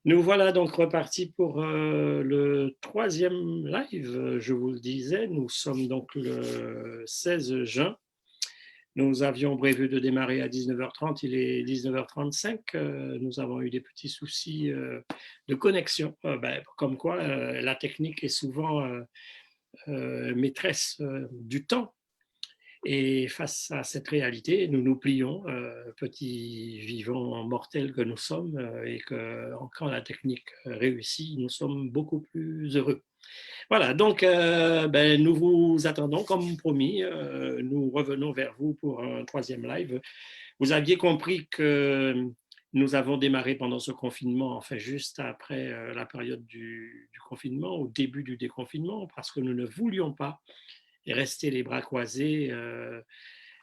Nous voilà donc repartis pour le troisième live. Je vous le disais, nous sommes donc le 16 juin. Nous avions prévu de démarrer à 19h30, il est 19h35. Nous avons eu des petits soucis de connexion. Comme quoi, la technique est souvent maîtresse du temps. Et face à cette réalité, nous nous plions, petits vivants mortels que nous sommes, et que quand la technique réussit, nous sommes beaucoup plus heureux. Voilà, donc nous vous attendons comme promis. Nous revenons vers vous pour un troisième live. Vous aviez compris que nous avons démarré pendant ce confinement, enfin juste après la période du confinement, au début du déconfinement, parce que nous ne voulions pas rester les bras croisés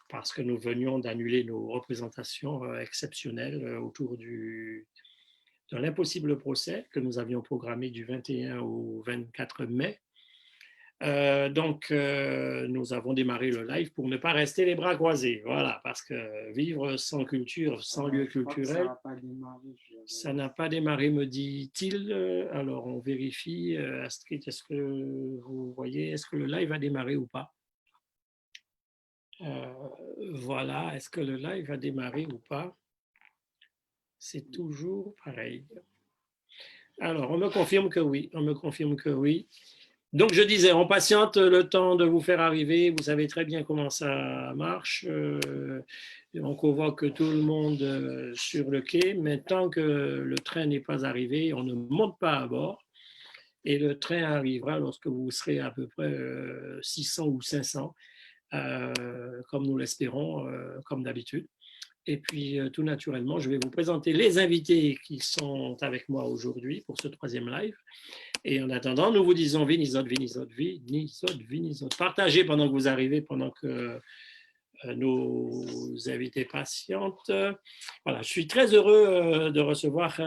parce que nous venions d'annuler nos représentations exceptionnelles autour de l'impossible procès que nous avions programmé du 21 au 24 mai. Nous avons démarré le live pour ne pas rester les bras croisés. Voilà, parce que vivre sans culture, sans lieu culturel, ça n'a pas démarré, me dit-il. Alors, on vérifie. Astrid, est-ce que vous voyez, est-ce que le live a démarré ou pas? Voilà, est-ce que le live a démarré ou pas? C'est toujours pareil. Alors, on me confirme que oui, on me confirme que oui. Donc, je disais, on patiente le temps de vous faire arriver. Vous savez très bien comment ça marche. On convoque tout le monde sur le quai, mais tant que le train n'est pas arrivé, on ne monte pas à bord. Et le train arrivera lorsque vous serez à peu près 600 ou 500, comme nous l'espérons, comme d'habitude. Et puis, tout naturellement, je vais vous présenter les invités qui sont avec moi aujourd'hui pour ce troisième live. Et en attendant, nous vous disons Vinisot, Vinisot, Vinisot, Vinisot. Partagez pendant que vous arrivez, pendant que nos invités patientent. Voilà, je suis très heureux de recevoir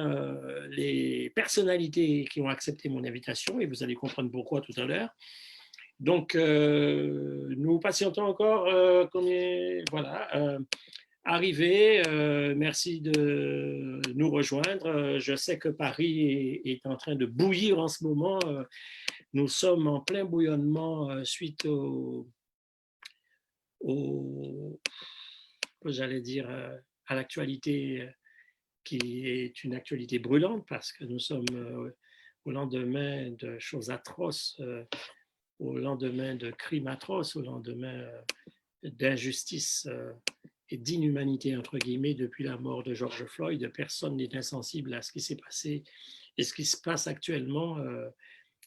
les personnalités qui ont accepté mon invitation et vous allez comprendre pourquoi tout à l'heure. Donc, nous patientons encore. Voilà. Arrivé, merci de nous rejoindre. Je sais que Paris est en train de bouillir en ce moment. Nous sommes en plein bouillonnement suite j'allais dire, à l'actualité qui est une actualité brûlante parce que nous sommes au lendemain de choses atroces, au lendemain de crimes atroces, au lendemain d'injustices et d'inhumanité, entre guillemets, depuis la mort de George Floyd. Personne n'est insensible à ce qui s'est passé et ce qui se passe actuellement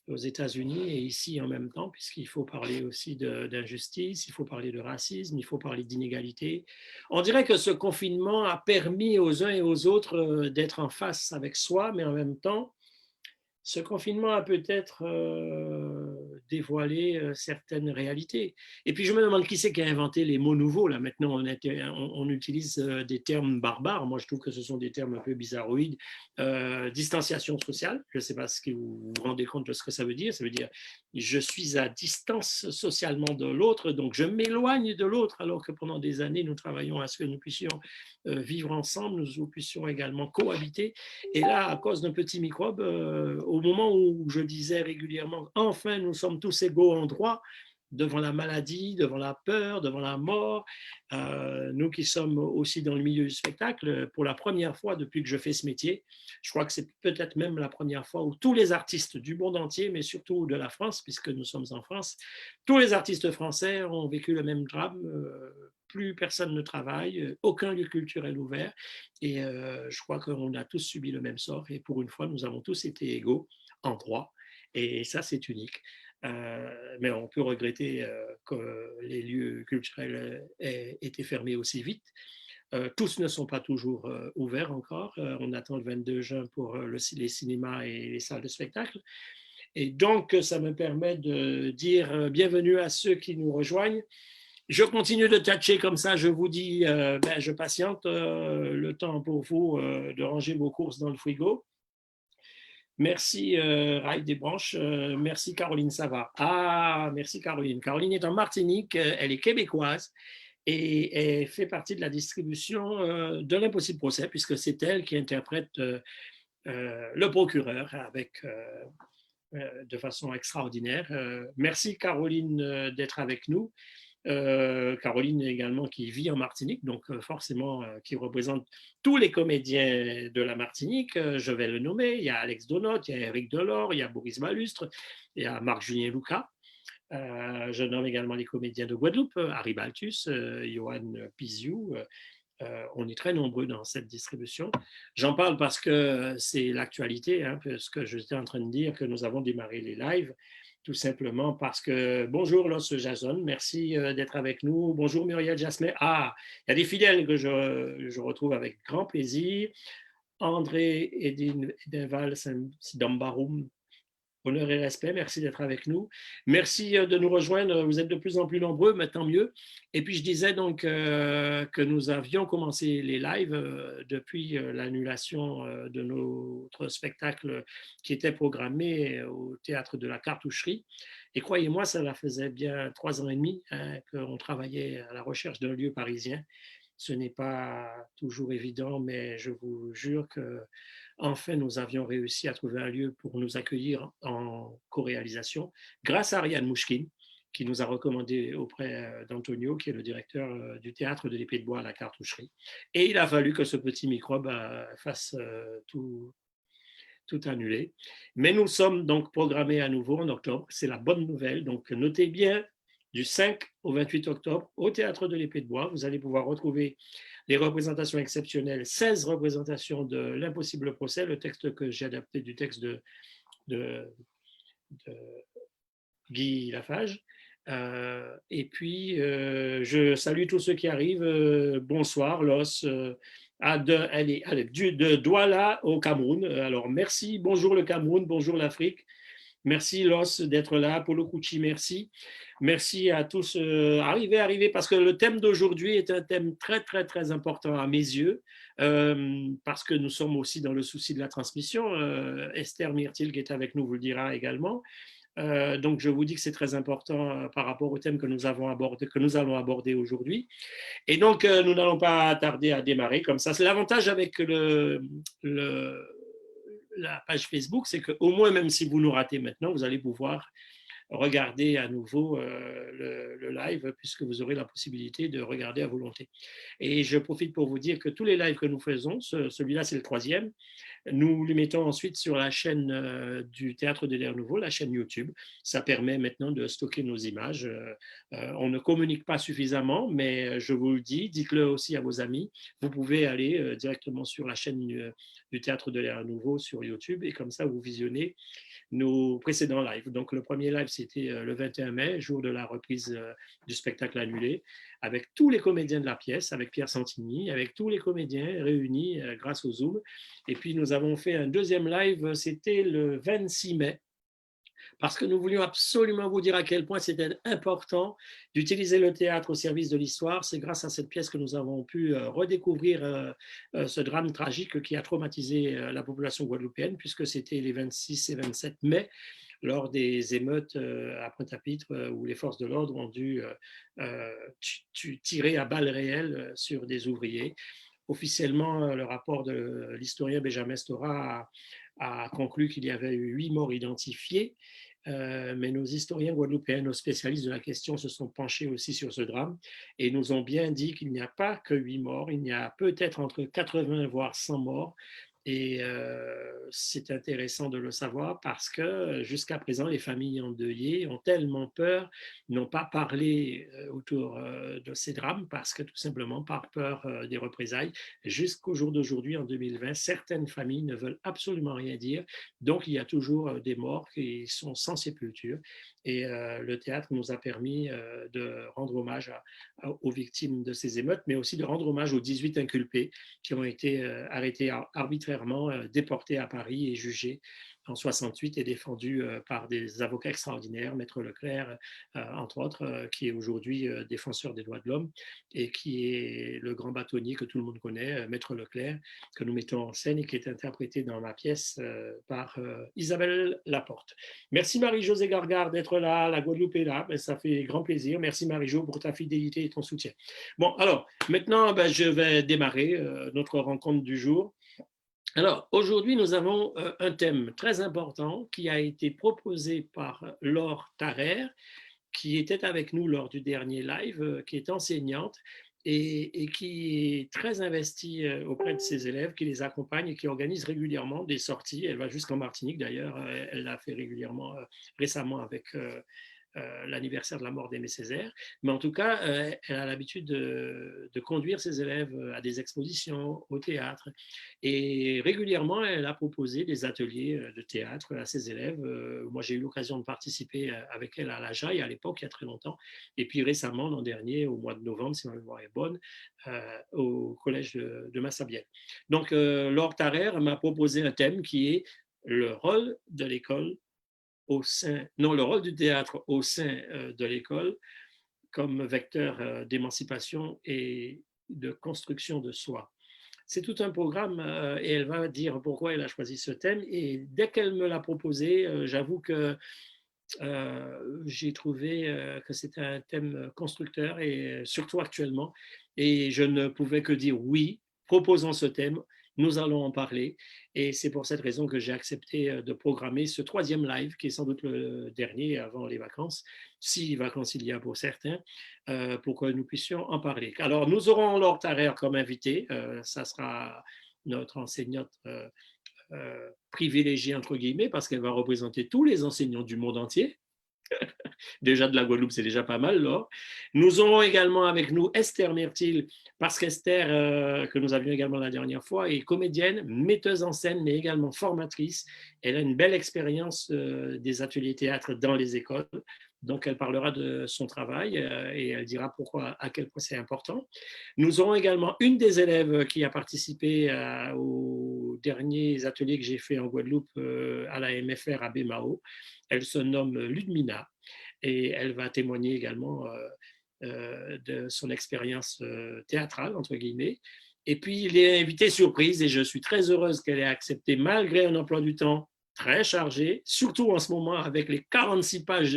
aux États-Unis et ici en même temps, puisqu'il faut parler aussi d'injustice, il faut parler de racisme, il faut parler d'inégalité. On dirait que ce confinement a permis aux uns et aux autres d'être en face avec soi, mais en même temps, ce confinement a peut-être dévoilé certaines réalités. Et puis je me demande qui c'est qui a inventé les mots nouveaux. Là, maintenant, on utilise des termes barbares. Moi, je trouve que ce sont des termes un peu bizarroïdes. Distanciation sociale, je ne sais pas si vous vous rendez compte de ce que ça veut dire. Ça veut dire je suis à distance socialement de l'autre, donc je m'éloigne de l'autre, alors que pendant des années, nous travaillons à ce que nous puissions vivre ensemble, nous puissions également cohabiter. Et là, à cause d'un petit microbe, au moment où je disais régulièrement, enfin, nous sommes tous égaux en droit, devant la maladie, devant la peur, devant la mort, nous qui sommes aussi dans le milieu du spectacle, pour la première fois depuis que je fais ce métier, je crois que c'est peut-être même la première fois où tous les artistes du monde entier, mais surtout de la France, puisque nous sommes en France, tous les artistes français ont vécu le même drame. Plus personne ne travaille, aucun lieu culturel ouvert. Et je crois qu'on a tous subi le même sort. Et pour une fois, nous avons tous été égaux en droit. Et ça, c'est unique. Mais on peut regretter que les lieux culturels aient été fermés aussi vite. Tous ne sont pas toujours ouverts encore. On attend le 22 juin pour les cinémas et les salles de spectacle. Et donc, ça me permet de dire bienvenue à ceux qui nous rejoignent. Je continue de tchatcher comme ça, je vous dis, je patiente le temps pour vous de ranger vos courses dans le frigo. Merci Raïd Desbranches, merci Caroline Savard. Ah, merci Caroline. Caroline est en Martinique, elle est québécoise et elle fait partie de la distribution de l'Impossible Procès, puisque c'est elle qui interprète le procureur avec de façon extraordinaire. Merci Caroline d'être avec nous. Caroline également qui vit en Martinique, donc forcément qui représente tous les comédiens de la Martinique. Je vais le nommer. Il y a Alex Donot, il y a Éric Delors, il y a Boris Balustre, il y a Marc-Julien Louca. Je nomme également les comédiens de Guadeloupe, Harry Baltus, Johan Piziou. On est très nombreux dans cette distribution. J'en parle parce que c'est l'actualité, hein, parce que j'étais en train de dire que nous avons démarré les lives, tout simplement parce que, bonjour Los Jason, merci d'être avec nous. Bonjour Muriel Jasmin. Ah, il y a des fidèles que je retrouve avec grand plaisir. André Edinval Sidambarum, honneur et respect, merci d'être avec nous. Merci de nous rejoindre, vous êtes de plus en plus nombreux, mais tant mieux. Et puis je disais donc que nous avions commencé les lives depuis l'annulation de notre spectacle qui était programmé au Théâtre de la Cartoucherie. Et croyez-moi, ça faisait bien 3 ans et demi hein, qu'on travaillait à la recherche d'un lieu parisien. Ce n'est pas toujours évident, mais je vous jure que enfin, nous avions réussi à trouver un lieu pour nous accueillir en co-réalisation grâce à Ariane Mouchkine, qui nous a recommandé auprès d'Antonio, qui est le directeur du théâtre de l'Épée de Bois à la Cartoucherie. Et il a fallu que ce petit microbe fasse tout annuler. Mais nous sommes donc programmés à nouveau en octobre. C'est la bonne nouvelle. Donc, notez bien, du 5 au 28 octobre, au Théâtre de l'Épée de Bois, vous allez pouvoir retrouver les représentations exceptionnelles, 16 représentations de L'Impossible Procès, le texte que j'ai adapté du texte de Guy Lafage. Et puis, je salue tous ceux qui arrivent. Bonsoir, Los. De Douala au Cameroun. Alors, merci. Bonjour le Cameroun, bonjour l'Afrique. Merci, Los, d'être là. Polo Cucci, merci. Merci à tous. Arrivez, parce que le thème d'aujourd'hui est un thème très, très, très important à mes yeux, parce que nous sommes aussi dans le souci de la transmission. Esther Myrtil, qui est avec nous, vous le dira également. Donc, je vous dis que c'est très important par rapport au thème que nous allons aborder aujourd'hui. Et donc, nous n'allons pas tarder à démarrer comme ça. C'est l'avantage avec la page Facebook, c'est qu'au moins, même si vous nous ratez maintenant, vous allez pouvoir regarder à nouveau le live, puisque vous aurez la possibilité de regarder à volonté. Et je profite pour vous dire que tous les lives que nous faisons, celui-là c'est le 3e, nous les mettons ensuite sur la chaîne du Théâtre de l'Air Nouveau, la chaîne YouTube. Ça permet maintenant de stocker nos images. On ne communique pas suffisamment, mais je vous le dis, dites-le aussi à vos amis. Vous pouvez aller directement sur la chaîne du Théâtre de l'Air Nouveau sur YouTube et comme ça, vous visionnez nos précédents lives. Donc, le premier live, c'était le 21 mai, jour de la reprise du spectacle annulé, avec tous les comédiens de la pièce, avec Pierre Santini, avec tous les comédiens réunis grâce au Zoom. Et puis, nous avons fait un deuxième live, c'était le 26 mai, parce que nous voulions absolument vous dire à quel point c'était important d'utiliser le théâtre au service de l'histoire. C'est grâce à cette pièce que nous avons pu redécouvrir ce drame tragique qui a traumatisé la population guadeloupéenne, puisque c'était les 26 et 27 mai, lors des émeutes à Pointe-à-Pitre, où les forces de l'ordre ont dû tirer à balles réelles sur des ouvriers. Officiellement, le rapport de l'historien Benjamin Stora a conclu qu'il y avait eu 8 morts identifiés, mais nos historiens guadeloupéens, nos spécialistes de la question se sont penchés aussi sur ce drame et nous ont bien dit qu'il n'y a pas que 8 morts, il y a peut-être entre 80 voire 100 morts. Et c'est intéressant de le savoir parce que jusqu'à présent, les familles endeuillées ont tellement peur, n'ont pas parlé autour de ces drames parce que tout simplement par peur des représailles. Jusqu'au jour d'aujourd'hui, en 2020, certaines familles ne veulent absolument rien dire. Donc, il y a toujours des morts qui sont sans sépulture. Et le théâtre nous a permis de rendre hommage aux victimes de ces émeutes, mais aussi de rendre hommage aux 18 inculpés qui ont été arrêtés arbitrairement, déportés à Paris et jugés en 68 et défendus par des avocats extraordinaires, Maître Leclerc, entre autres, qui est aujourd'hui défenseur des droits de l'homme et qui est le grand bâtonnier que tout le monde connaît, Maître Leclerc, que nous mettons en scène et qui est interprété dans ma pièce par Isabelle Laporte. Merci Marie-Josée Gargard d'être là, la Guadeloupe est là, ça fait grand plaisir. Merci Marie-Jo pour ta fidélité et ton soutien. Bon, alors, maintenant, je vais démarrer notre rencontre du jour. Alors, aujourd'hui, nous avons un thème très important qui a été proposé par Laure Tarrer, qui était avec nous lors du dernier live, qui est enseignante et qui est très investie auprès de ses élèves, qui les accompagne et qui organise régulièrement des sorties. Elle va jusqu'en Martinique d'ailleurs, elle l'a fait régulièrement récemment avec l'anniversaire de la mort d'Aimé Césaire. Mais en tout cas, elle a l'habitude de conduire ses élèves à des expositions, au théâtre. Et régulièrement, elle a proposé des ateliers de théâtre à ses élèves. Moi, j'ai eu l'occasion de participer avec elle à la Jaille à l'époque, il y a très longtemps. Et puis récemment, l'an dernier, au mois de novembre, si ma mémoire est bonne, au collège de Massabielle. Donc, Laure Tarrer m'a proposé un thème qui est le rôle de l'école au sein, non, le rôle du théâtre au sein de l'école comme vecteur d'émancipation et de construction de soi. C'est tout un programme et elle va dire pourquoi elle a choisi ce thème. Et dès qu'elle me l'a proposé, j'avoue que j'ai trouvé que c'était un thème constructeur et surtout actuellement. Et je ne pouvais que dire oui, proposons ce thème, nous allons en parler. Et c'est pour cette raison que j'ai accepté de programmer ce troisième live, qui est sans doute le dernier avant les vacances, si vacances il y a pour certains, pour que nous puissions en parler. Alors, nous aurons Laure Tarrer comme invité. Ça sera notre enseignante privilégiée, entre guillemets, parce qu'elle va représenter tous les enseignants du monde entier. Déjà de la Guadeloupe, c'est déjà pas mal, là. Nous aurons également avec nous Esther Mertil, parce qu'Esther, que nous avions également la dernière fois, est comédienne, metteuse en scène, mais également formatrice. Elle a une belle expérience des ateliers théâtre dans les écoles. Donc, elle parlera de son travail et elle dira pourquoi, à quel point c'est important. Nous aurons également une des élèves qui a participé aux derniers ateliers que j'ai fait en Guadeloupe à la MFR à Bémao. Elle se nomme Ludmina et elle va témoigner également de son expérience théâtrale, entre guillemets. Et puis, il est invité surprise et je suis très heureuse qu'elle ait accepté malgré un emploi du temps très chargé, surtout en ce moment avec les 46 pages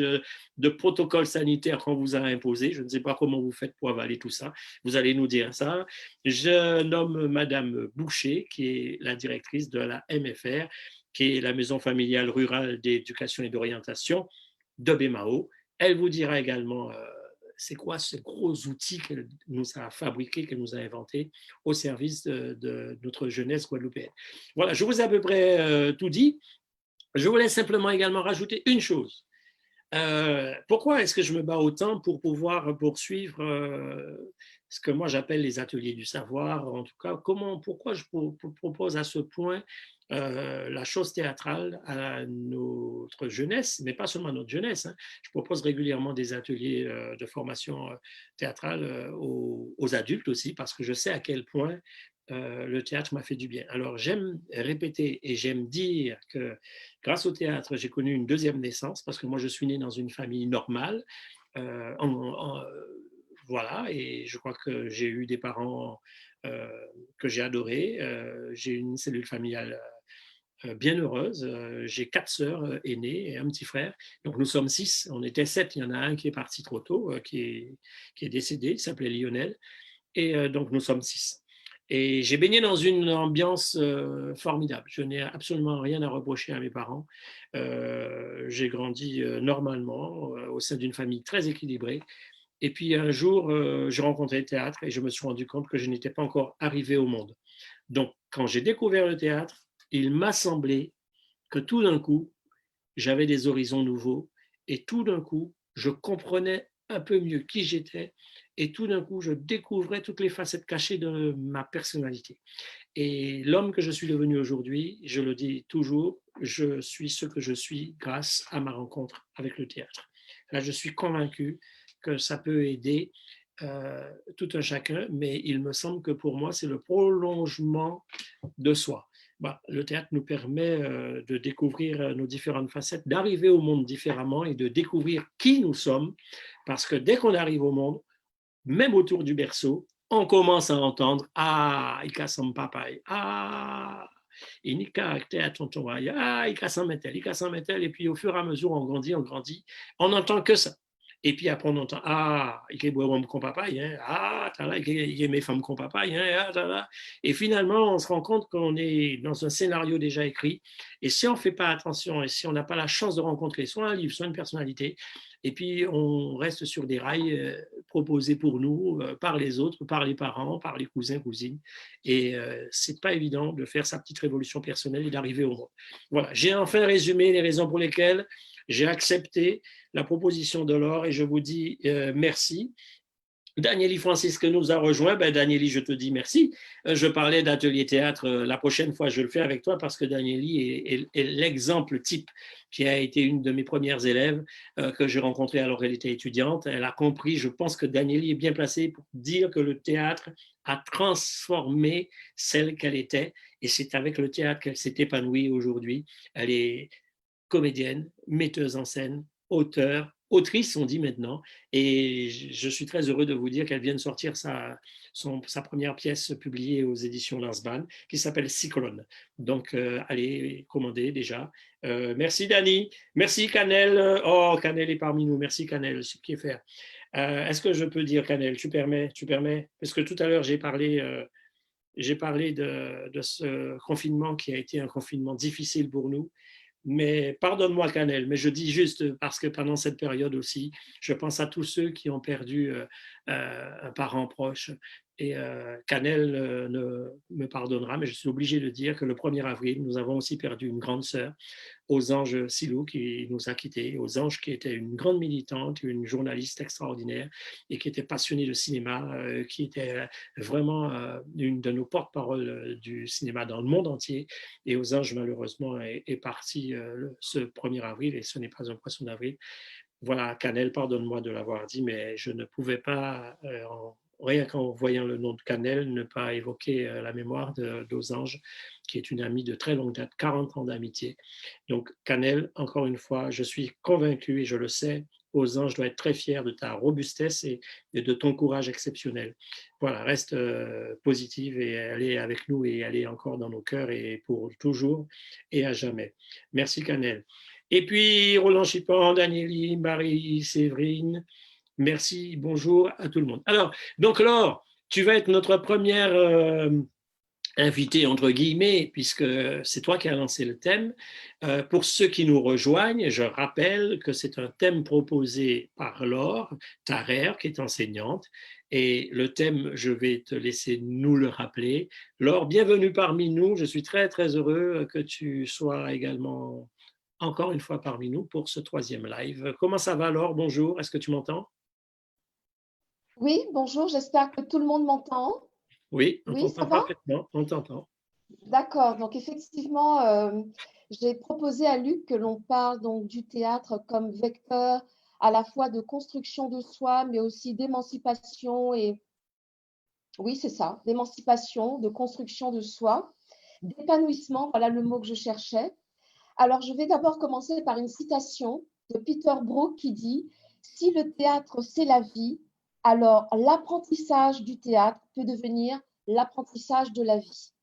de protocole sanitaire qu'on vous a imposé. Je ne sais pas comment vous faites pour avaler tout ça. Vous allez nous dire ça. Je nomme Madame Boucher, qui est la directrice de la MFR, qui est la Maison familiale rurale d'éducation et d'orientation de Bémao. Elle vous dira également c'est quoi ce gros outil qu'elle nous a fabriqué, qu'elle nous a inventé au service de notre jeunesse guadeloupéenne. Voilà, je vous ai à peu près tout dit. Je voulais simplement également rajouter une chose. Pourquoi est-ce que je me bats autant pour pouvoir poursuivre ce que moi j'appelle les ateliers du savoir? En tout cas, pourquoi je propose à ce point la chose théâtrale à notre jeunesse, mais pas seulement à notre jeunesse. Hein. Je propose régulièrement des ateliers de formation théâtrale aux adultes aussi, parce que je sais à quel point le théâtre m'a fait du bien. Alors j'aime répéter et j'aime dire que grâce au théâtre, j'ai connu une deuxième naissance, parce que moi je suis né dans une famille normale. Euh, en, en, voilà, et je crois que j'ai eu des parents que j'ai adorés. J'ai une cellule familiale bien heureuse. J'ai 4 sœurs aînées et un petit frère. Donc nous sommes 6. On était 7. Il y en a un qui est parti trop tôt, qui est décédé. Il s'appelait Lionel. Et donc nous sommes 6. Et j'ai baigné dans une ambiance formidable. Je n'ai absolument rien à reprocher à mes parents. J'ai grandi normalement au sein d'une famille très équilibrée. Et puis un jour, j'ai rencontré le théâtre et je me suis rendu compte que je n'étais pas encore arrivé au monde. Donc, quand j'ai découvert le théâtre, il m'a semblé que tout d'un coup, j'avais des horizons nouveaux et tout d'un coup, je comprenais un peu mieux qui j'étais et tout d'un coup, je découvrais toutes les facettes cachées de ma personnalité. Et l'homme que je suis devenu aujourd'hui, je le dis toujours, je suis ce que je suis grâce à ma rencontre avec le théâtre. Là, je suis convaincu que ça peut aider tout un chacun, mais il me semble que pour moi, c'est le prolongement de soi. Bah, le théâtre nous permet de découvrir nos différentes facettes, d'arriver au monde différemment et de découvrir qui nous sommes, parce que dès qu'on arrive au monde, même autour du berceau, on commence à entendre ah, il casse son papa, ah, il n'y a à tonton, ah, il casse un métal, il casse un métal, et puis au fur et à mesure, on grandit, on n'entend que ça. Et puis après, on entend ah, il est beau comme papa, hein, ah, il est mes femmes comme papa, hein, ah, et finalement, on se rend compte qu'on est dans un scénario déjà écrit. Et si on ne fait pas attention et si on n'a pas la chance de rencontrer soit un livre, soit une personnalité, et puis on reste sur des rails proposés pour nous par les autres, par les parents, par les cousins, cousines. Et c'est pas évident de faire sa petite révolution personnelle et d'arriver au monde. Voilà, j'ai enfin résumé les raisons pour lesquelles j'ai accepté la proposition de Laure et je vous dis merci. Danieli Francisque nous a rejoint. Ben, Danieli, je te dis merci. Je parlais d'atelier théâtre. La prochaine fois, je le fais avec toi parce que Danieli est l'exemple type qui a été une de mes premières élèves que j'ai rencontrée alors qu'elle était étudiante. Elle a compris, je pense que Danieli est bien placée pour dire que le théâtre a transformé celle qu'elle était et c'est avec le théâtre qu'elle s'est épanouie aujourd'hui. Elle est comédienne, metteuse en scène, auteure, autrice, on dit maintenant. Et je suis très heureux de vous dire qu'elle vient de sortir sa première pièce publiée aux éditions Lansban, qui s'appelle Cyclone. Donc, allez commander déjà. Merci Dani, merci Canel. Oh, Canel est parmi nous. Merci Canel, ce qui est faire. Est-ce que je peux dire Canel, tu permets? Parce que tout à l'heure, j'ai parlé de ce confinement qui a été un confinement difficile pour nous. Mais pardonne-moi, Canel, mais je dis juste parce que pendant cette période aussi, je pense à tous ceux qui ont perdu un parent proche. Et Canel me pardonnera, mais je suis obligé de dire que le 1er avril, nous avons aussi perdu une grande sœur, aux Anges Silou, qui nous a quittés, aux Anges qui était une grande militante, une journaliste extraordinaire et qui était passionnée de cinéma, qui était vraiment une de nos porte-paroles du cinéma dans le monde entier. Et aux Anges, malheureusement, est parti ce 1er avril et ce n'est pas un poisson d'avril. Voilà, Canel, pardonne-moi de l'avoir dit, mais je ne pouvais pas, rien qu'en voyant le nom de Canel, ne pas évoquer la mémoire d'Osange, qui est une amie de très longue date, 40 ans d'amitié. Donc, Canel, encore une fois, je suis convaincu et je le sais, Osange doit être très fier de ta robustesse et de ton courage exceptionnel. Voilà, reste positive et elle est avec nous et elle est encore dans nos cœurs et pour toujours et à jamais. Merci, Canel. Et puis, Roland Chipan, Danieli, Marie, Séverine, merci, bonjour à tout le monde. Alors, donc Laure, tu vas être notre première invitée, entre guillemets, puisque c'est toi qui as lancé le thème. Pour ceux qui nous rejoignent, je rappelle que c'est un thème proposé par Laure Tarrer, qui est enseignante. Et le thème, je vais te laisser nous le rappeler. Laure, bienvenue parmi nous. Je suis très, très heureux que tu sois également encore une fois parmi nous pour ce 3e live. Comment ça va, Laure? Bonjour, est-ce que tu m'entends? Oui, bonjour, j'espère que tout le monde m'entend. Oui, on Oui, ça t'entend va? parfaitement, on t'entend. D'accord, donc effectivement, j'ai proposé à Luc que l'on parle donc du théâtre comme vecteur à la fois de construction de soi, mais aussi d'émancipation et, oui, c'est ça, d'émancipation, de construction de soi, d'épanouissement, voilà le mot que je cherchais. Alors, je vais d'abord commencer par une citation de Peter Brook qui dit: si le théâtre, c'est la vie, alors l'apprentissage du théâtre peut devenir l'apprentissage de la vie.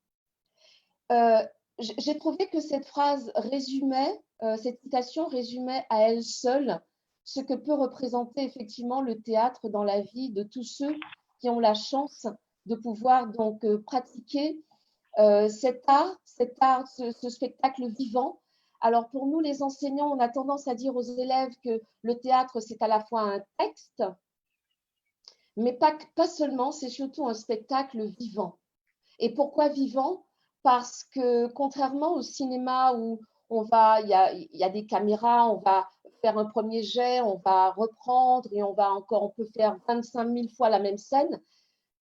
J'ai trouvé que cette phrase résumait, cette citation résumait à elle seule ce que peut représenter effectivement le théâtre dans la vie de tous ceux qui ont la chance de pouvoir donc pratiquer cet art, ce spectacle vivant. Alors pour nous les enseignants, on a tendance à dire aux élèves que le théâtre c'est à la fois un texte, mais pas seulement, c'est surtout un spectacle vivant. Et pourquoi vivant? Parce que contrairement au cinéma où il y a des caméras, on va faire un premier jet, on va reprendre et on peut faire 25 000 fois la même scène.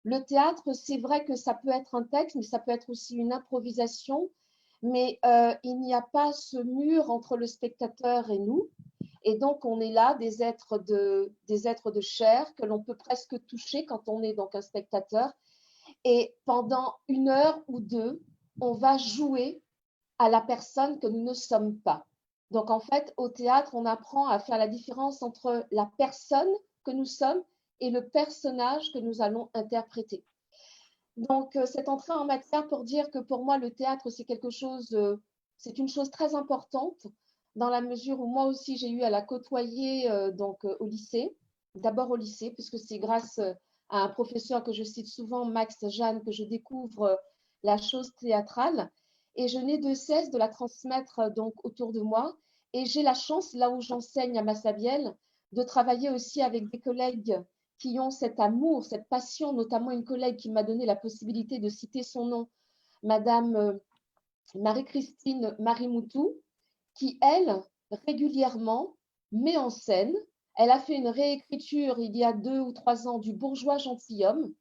Le théâtre, c'est vrai que ça peut être un texte, mais ça peut être aussi une improvisation. Mais il n'y a pas ce mur entre le spectateur et nous. Et donc, on est là, des êtres de chair que l'on peut presque toucher quand on est donc un spectateur. Et pendant 1 heure ou 2, on va jouer à la personne que nous ne sommes pas. Donc, en fait, au théâtre, on apprend à faire la différence entre la personne que nous sommes et le personnage que nous allons interpréter. Donc, cette entrée en matière pour dire que pour moi, le théâtre, c'est une chose très importante dans la mesure où moi aussi, j'ai eu à la côtoyer au lycée. d'abord au lycée, puisque c'est grâce à un professeur que je cite souvent, Max Jeanne, que je découvre la chose théâtrale. Et je n'ai de cesse de la transmettre donc autour de moi. Et j'ai la chance, là où j'enseigne à Massabielle, de travailler aussi avec des collègues qui ont cet amour, cette passion, notamment une collègue qui m'a donné la possibilité de citer son nom, Madame Marie-Christine Marimoutou, qui, elle, régulièrement met en scène. Elle a fait une réécriture il y a 2 ou 3 ans du Bourgeois gentilhomme,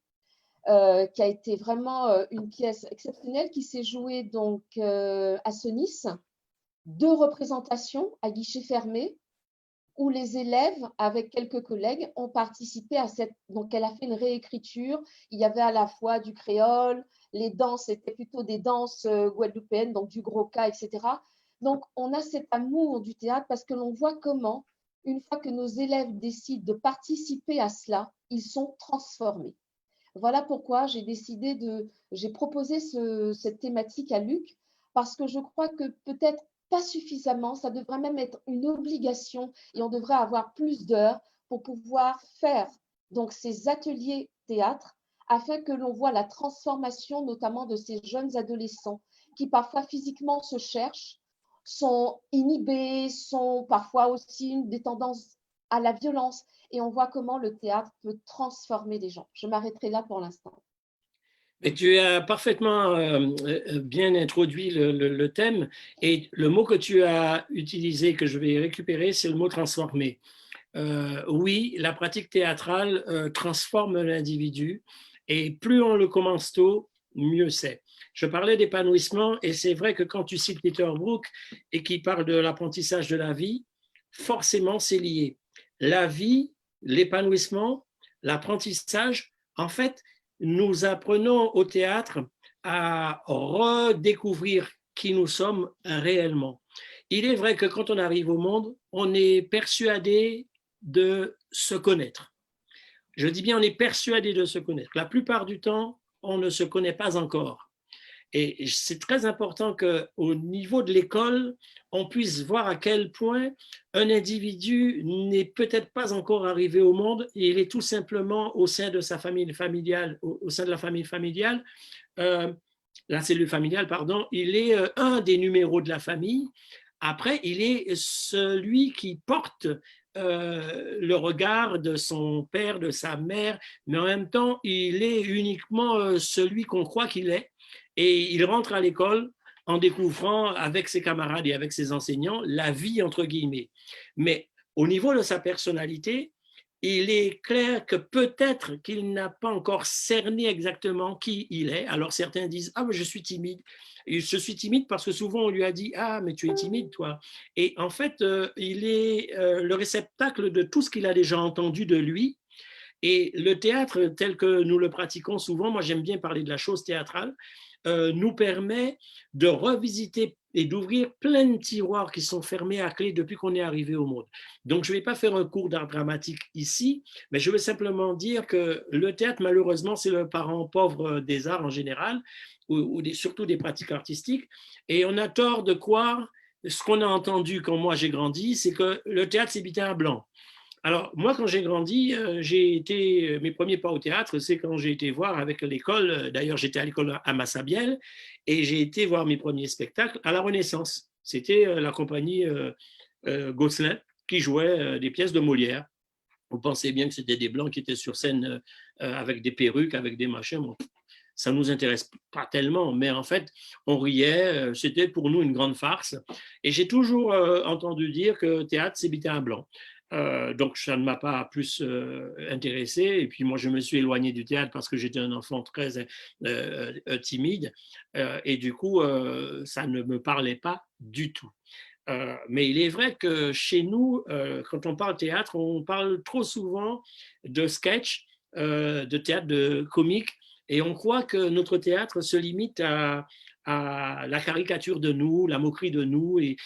qui a été vraiment une pièce exceptionnelle qui s'est jouée donc à Senlis, 2 représentations à guichet fermé où les élèves, avec quelques collègues, ont participé à cette. Donc, elle a fait une réécriture. Il y avait à la fois du créole, les danses étaient plutôt des danses guadeloupéennes, donc du gros cas, etc. Donc, on a cet amour du théâtre parce que l'on voit comment, une fois que nos élèves décident de participer à cela, ils sont transformés. Voilà pourquoi j'ai proposé cette thématique à Luc, parce que je crois que peut-être pas suffisamment, ça devrait même être une obligation et on devrait avoir plus d'heures pour pouvoir faire donc ces ateliers théâtre afin que l'on voit la transformation notamment de ces jeunes adolescents qui parfois physiquement se cherchent, sont inhibés, sont parfois aussi des tendances à la violence et on voit comment le théâtre peut transformer les gens. Je m'arrêterai là pour l'instant. Mais tu as parfaitement bien introduit le thème et le mot que tu as utilisé, que je vais récupérer, c'est le mot transformer. Oui, la pratique théâtrale transforme l'individu et plus on le commence tôt, mieux c'est. Je parlais d'épanouissement et c'est vrai que quand tu cites Peter Brook et qui parle de l'apprentissage de la vie, forcément c'est lié. La vie, l'épanouissement, l'apprentissage, en fait, nous apprenons au théâtre à redécouvrir qui nous sommes réellement. Il est vrai que quand on arrive au monde, on est persuadé de se connaître. Je dis bien on est persuadé de se connaître. La plupart du temps, on ne se connaît pas encore. Et c'est très important qu'au niveau de l'école, on puisse voir à quel point un individu n'est peut-être pas encore arrivé au monde et il est tout simplement au sein de sa famille familiale, au sein de la famille familiale, la cellule familiale, pardon, il est un des numéros de la famille. Après, il est celui qui porte le regard de son père, de sa mère, mais en même temps, il est uniquement celui qu'on croit qu'il est. Et il rentre à l'école en découvrant avec ses camarades et avec ses enseignants la vie, entre guillemets. Mais au niveau de sa personnalité, il est clair que peut-être qu'il n'a pas encore cerné exactement qui il est. Alors certains disent « Ah, mais je suis timide ». Et je suis timide parce que souvent on lui a dit « Ah, mais tu es timide, toi ». Et en fait, il est le réceptacle de tout ce qu'il a déjà entendu de lui. Et le théâtre, tel que nous le pratiquons souvent, moi j'aime bien parler de la chose théâtrale, nous permet de revisiter et d'ouvrir plein de tiroirs qui sont fermés à clé depuis qu'on est arrivé au monde. Donc, je ne vais pas faire un cours d'art dramatique ici, mais je veux simplement dire que le théâtre, malheureusement, c'est le parent pauvre des arts en général, ou surtout des pratiques artistiques, et on a tort de croire, ce qu'on a entendu quand moi j'ai grandi, c'est que le théâtre, c'est biter un blanc. Alors, moi, quand j'ai grandi, mes premiers pas au théâtre, c'est quand j'ai été voir avec l'école, d'ailleurs, j'étais à l'école à Massabielle, et j'ai été voir mes premiers spectacles à la Renaissance. C'était la compagnie Gosselin qui jouait des pièces de Molière. Vous pensez bien que c'était des Blancs qui étaient sur scène avec des perruques, avec des machins. Bon, ça ne nous intéresse pas tellement, mais en fait, on riait, c'était pour nous une grande farce. Et j'ai toujours entendu dire que théâtre, c'est biter un blanc. Donc, ça ne m'a pas plus intéressé. Et puis, moi, je me suis éloigné du théâtre parce que j'étais un enfant très timide. Et du coup, ça ne me parlait pas du tout. Mais il est vrai que chez nous, quand on parle théâtre, on parle trop souvent de sketch, de théâtre, de comique, et on croit que notre théâtre se limite à la caricature de nous, la moquerie de nous et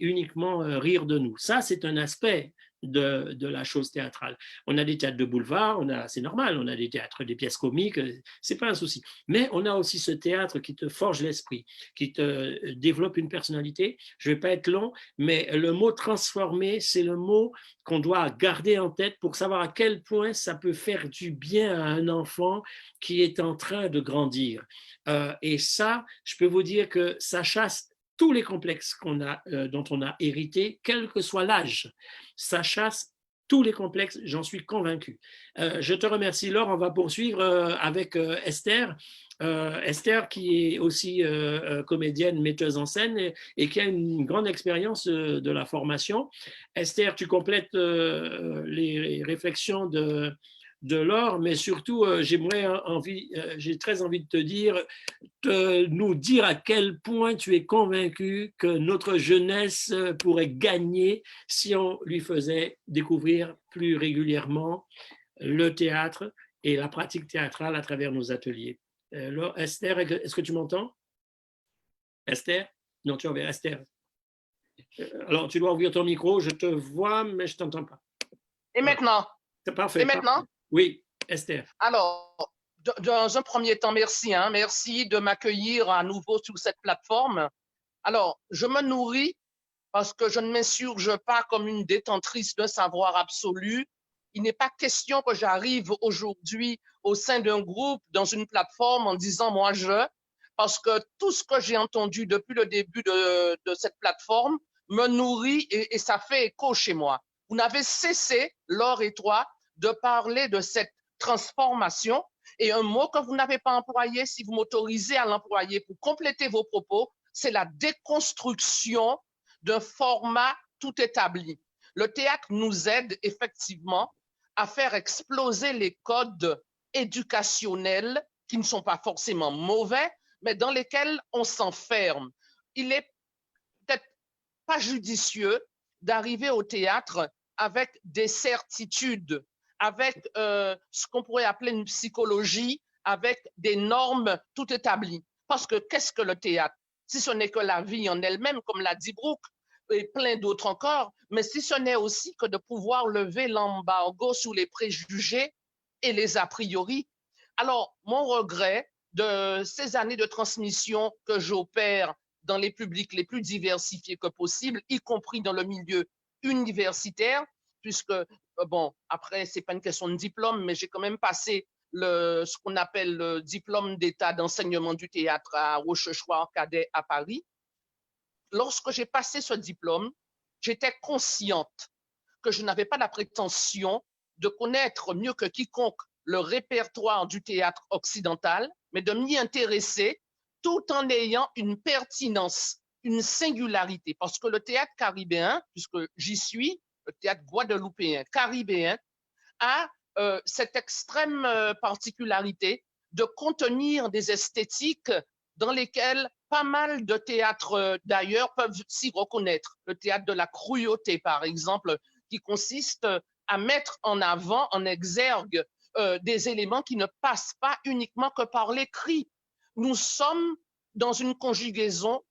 uniquement rire de nous. Ça, c'est un aspect de la chose théâtrale. On a des théâtres de boulevard, c'est normal, on a des théâtres, des pièces comiques, c'est pas un souci. Mais on a aussi ce théâtre qui te forge l'esprit, qui te développe une personnalité. Je vais pas être long, mais le mot transformer, c'est le mot qu'on doit garder en tête pour savoir à quel point ça peut faire du bien à un enfant qui est en train de grandir. Et ça, je peux vous dire que ça chasse tous les complexes dont on a hérité, quel que soit l'âge. Ça chasse tous les complexes, j'en suis convaincu. Je te remercie, Laure. On va poursuivre avec Esther. Esther, qui est aussi comédienne, metteuse en scène et qui a une grande expérience de la formation. Esther, tu complètes les réflexions de Laure, mais surtout, j'ai très envie de te dire, de nous dire à quel point tu es convaincu que notre jeunesse pourrait gagner si on lui faisait découvrir plus régulièrement le théâtre et la pratique théâtrale à travers nos ateliers. Alors, Esther, est-ce que tu m'entends? Esther? Non, tu enverras Esther. Alors, tu dois ouvrir ton micro, je te vois, mais je ne t'entends pas. Et maintenant? C'est parfait. Et maintenant? Parfait. Oui, Esther. Alors, dans un premier temps, merci. Merci de m'accueillir à nouveau sur cette plateforme. Alors, je me nourris parce que je ne m'insurge pas comme une détentrice d'un savoir absolu. Il n'est pas question que j'arrive aujourd'hui au sein d'un groupe, dans une plateforme, en disant « moi, je », parce que tout ce que j'ai entendu depuis le début de cette plateforme me nourrit et ça fait écho chez moi. Vous n'avez cessé, Laure et toi, de parler de cette transformation et un mot que vous n'avez pas employé, si vous m'autorisez à l'employer pour compléter vos propos, c'est la déconstruction d'un format tout établi. Le théâtre nous aide effectivement à faire exploser les codes éducationnels qui ne sont pas forcément mauvais, mais dans lesquels on s'enferme. Il est peut-être pas judicieux d'arriver au théâtre avec des certitudes, avec ce qu'on pourrait appeler une psychologie, avec des normes tout établies. Parce que qu'est-ce que le théâtre? Si ce n'est que la vie en elle-même, comme l'a dit Brooke, et plein d'autres encore, mais si ce n'est aussi que de pouvoir lever l'embargo sur les préjugés et les a priori. Alors, mon regret de ces années de transmission que j'opère dans les publics les plus diversifiés que possible, y compris dans le milieu universitaire, puisque, bon, après, ce n'est pas une question de diplôme, mais j'ai quand même passé ce qu'on appelle le diplôme d'état d'enseignement du théâtre à Rochechouart-Cadet à Paris. Lorsque j'ai passé ce diplôme, j'étais consciente que je n'avais pas la prétention de connaître mieux que quiconque le répertoire du théâtre occidental, mais de m'y intéresser tout en ayant une pertinence, une singularité. Parce que le théâtre caribéen, puisque j'y suis, le théâtre guadeloupéen caribéen, a cette extrême particularité de contenir des esthétiques dans lesquelles pas mal de théâtres d'ailleurs peuvent s'y reconnaître. Le théâtre de la cruauté, par exemple, qui consiste à mettre en avant, en exergue, des éléments qui ne passent pas uniquement que par l'écrit. Nous sommes dans une conjugaison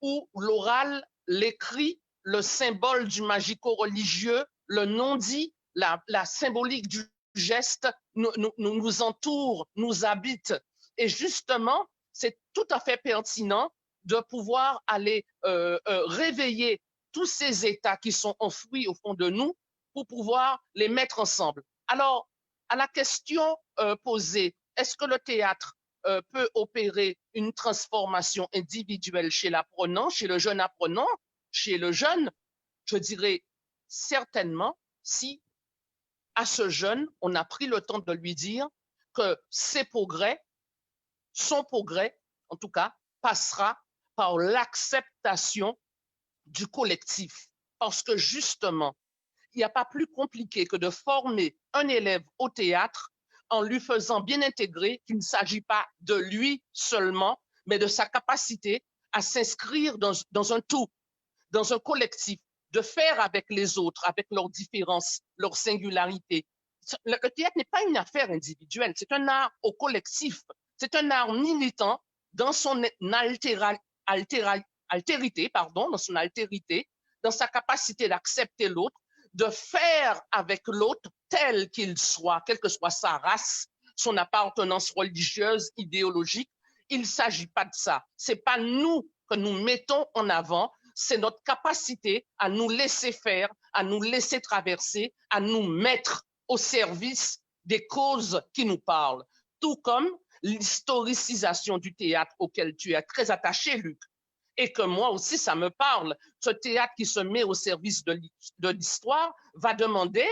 où l'oral, l'écrit, le symbole du magico-religieux, le non-dit, la symbolique du geste nous entoure, nous habite. Et justement, c'est tout à fait pertinent de pouvoir aller réveiller tous ces états qui sont enfouis au fond de nous pour pouvoir les mettre ensemble. Alors, à la question posée, est-ce que le théâtre peut opérer une transformation individuelle chez l'apprenant, chez le jeune apprenant, chez le jeune? Je dirais certainement si à ce jeune, on a pris le temps de lui dire que ses progrès, son progrès, en tout cas, passera par l'acceptation du collectif. Parce que justement, il n'y a pas plus compliqué que de former un élève au théâtre en lui faisant bien intégrer qu'il ne s'agit pas de lui seulement, mais de sa capacité à s'inscrire dans un tout, dans un collectif, de faire avec les autres, avec leurs différences, leurs singularités. Le théâtre n'est pas une affaire individuelle, c'est un art au collectif, c'est un art militant dans son altérité, dans son altérité, dans sa capacité d'accepter l'autre, de faire avec l'autre tel qu'il soit, quelle que soit sa race, son appartenance religieuse, idéologique. Il ne s'agit pas de ça. Ce n'est pas nous que nous mettons en avant, c'est notre capacité à nous laisser faire, à nous laisser traverser, à nous mettre au service des causes qui nous parlent. Tout comme l'historicisation du théâtre auquel tu es très attaché, Luc, et que moi aussi, ça me parle. Ce théâtre qui se met au service de l'histoire va demander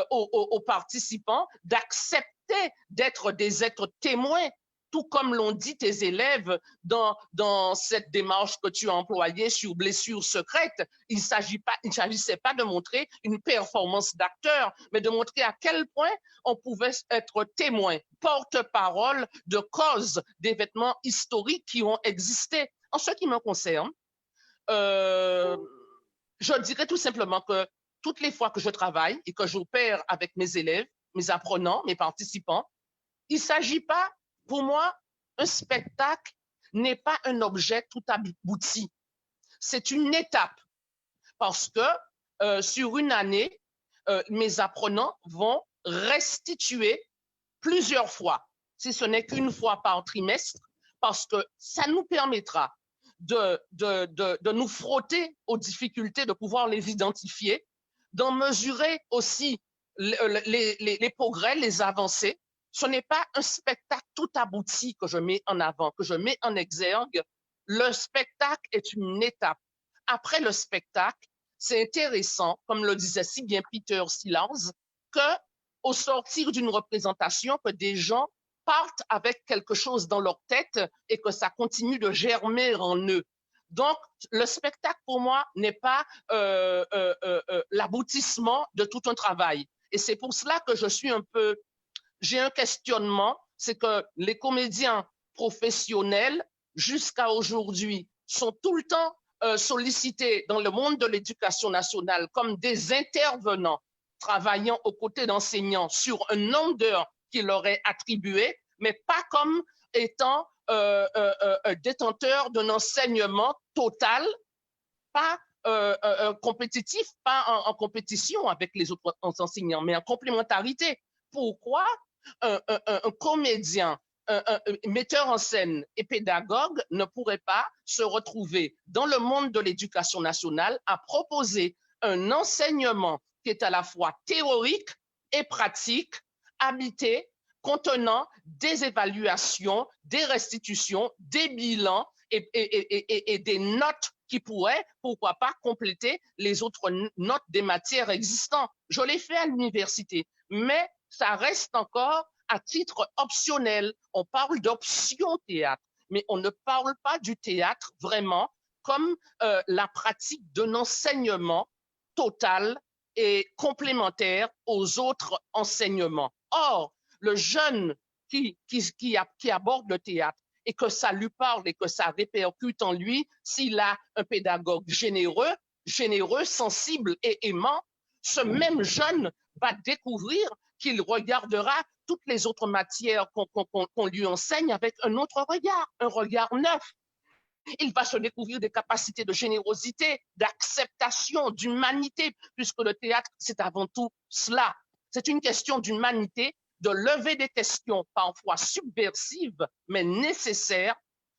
aux participants d'accepter d'être des êtres témoins, tout comme l'ont dit tes élèves dans cette démarche que tu as employée sur blessures secrètes. Il ne s'agissait pas de montrer une performance d'acteur, mais de montrer à quel point on pouvait être témoin, porte-parole de causes, d'événements historiques qui ont existé. En ce qui me concerne, je dirais tout simplement que toutes les fois que je travaille et que j'opère avec mes élèves, mes apprenants, mes participants, il ne s'agit pas, pour moi, un spectacle n'est pas un objet tout abouti. C'est une étape parce que sur une année, mes apprenants vont restituer plusieurs fois, si ce n'est qu'une fois par trimestre, parce que ça nous permettra de nous frotter aux difficultés, de pouvoir les identifier, d'en mesurer aussi les progrès, les avancées. Ce n'est pas un spectacle tout abouti que je mets en avant, que je mets en exergue. Le spectacle est une étape. Après le spectacle, c'est intéressant, comme le disait si bien Peter Sellars, qu'au sortir d'une représentation, que des gens partent avec quelque chose dans leur tête et que ça continue de germer en eux. Donc, le spectacle, pour moi, n'est pas l'aboutissement de tout un travail. Et c'est pour cela que j'ai un questionnement, c'est que les comédiens professionnels, jusqu'à aujourd'hui, sont tout le temps sollicités dans le monde de l'éducation nationale comme des intervenants travaillant aux côtés d'enseignants sur un nombre d'heures qui leur est attribué, mais pas comme étant détenteurs d'un enseignement total, pas compétitif, pas en compétition avec les autres enseignants, mais en complémentarité. Pourquoi un comédien, un metteur en scène et pédagogue ne pourrait pas se retrouver dans le monde de l'éducation nationale à proposer un enseignement qui est à la fois théorique et pratique, habité, contenant des évaluations, des restitutions, des bilans et des notes qui pourraient, pourquoi pas, compléter les autres notes des matières existantes. Je l'ai fait à l'université, mais ça reste encore à titre optionnel. On parle d'option théâtre, mais on ne parle pas du théâtre vraiment comme la pratique d'un enseignement total et complémentaire aux autres enseignements. Or, le jeune qui aborde le théâtre et que ça lui parle et que ça répercute en lui, s'il a un pédagogue généreux, sensible et aimant, ce même jeune va découvrir qu'il regardera toutes les autres matières qu'on lui enseigne avec un autre regard, un regard neuf. Il va se découvrir des capacités de générosité, d'acceptation, d'humanité, puisque le théâtre, c'est avant tout cela. C'est une question d'humanité, de lever des questions parfois subversives, mais nécessaires,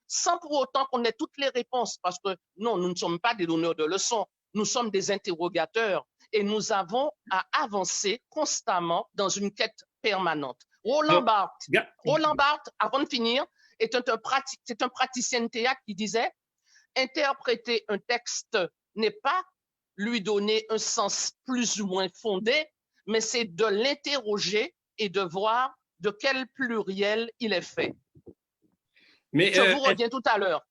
sans pour autant qu'on ait toutes les réponses, parce que non, nous ne sommes pas des donneurs de leçons, nous sommes des interrogateurs et nous avons à avancer constamment dans une quête permanente. Roland Barthes, avant de finir, c'est un praticien de théâtre qui disait « Interpréter un texte n'est pas lui donner un sens plus ou moins fondé, mais c'est de l'interroger et de voir de quel pluriel il est fait. » Je vous reviens tout à l'heure.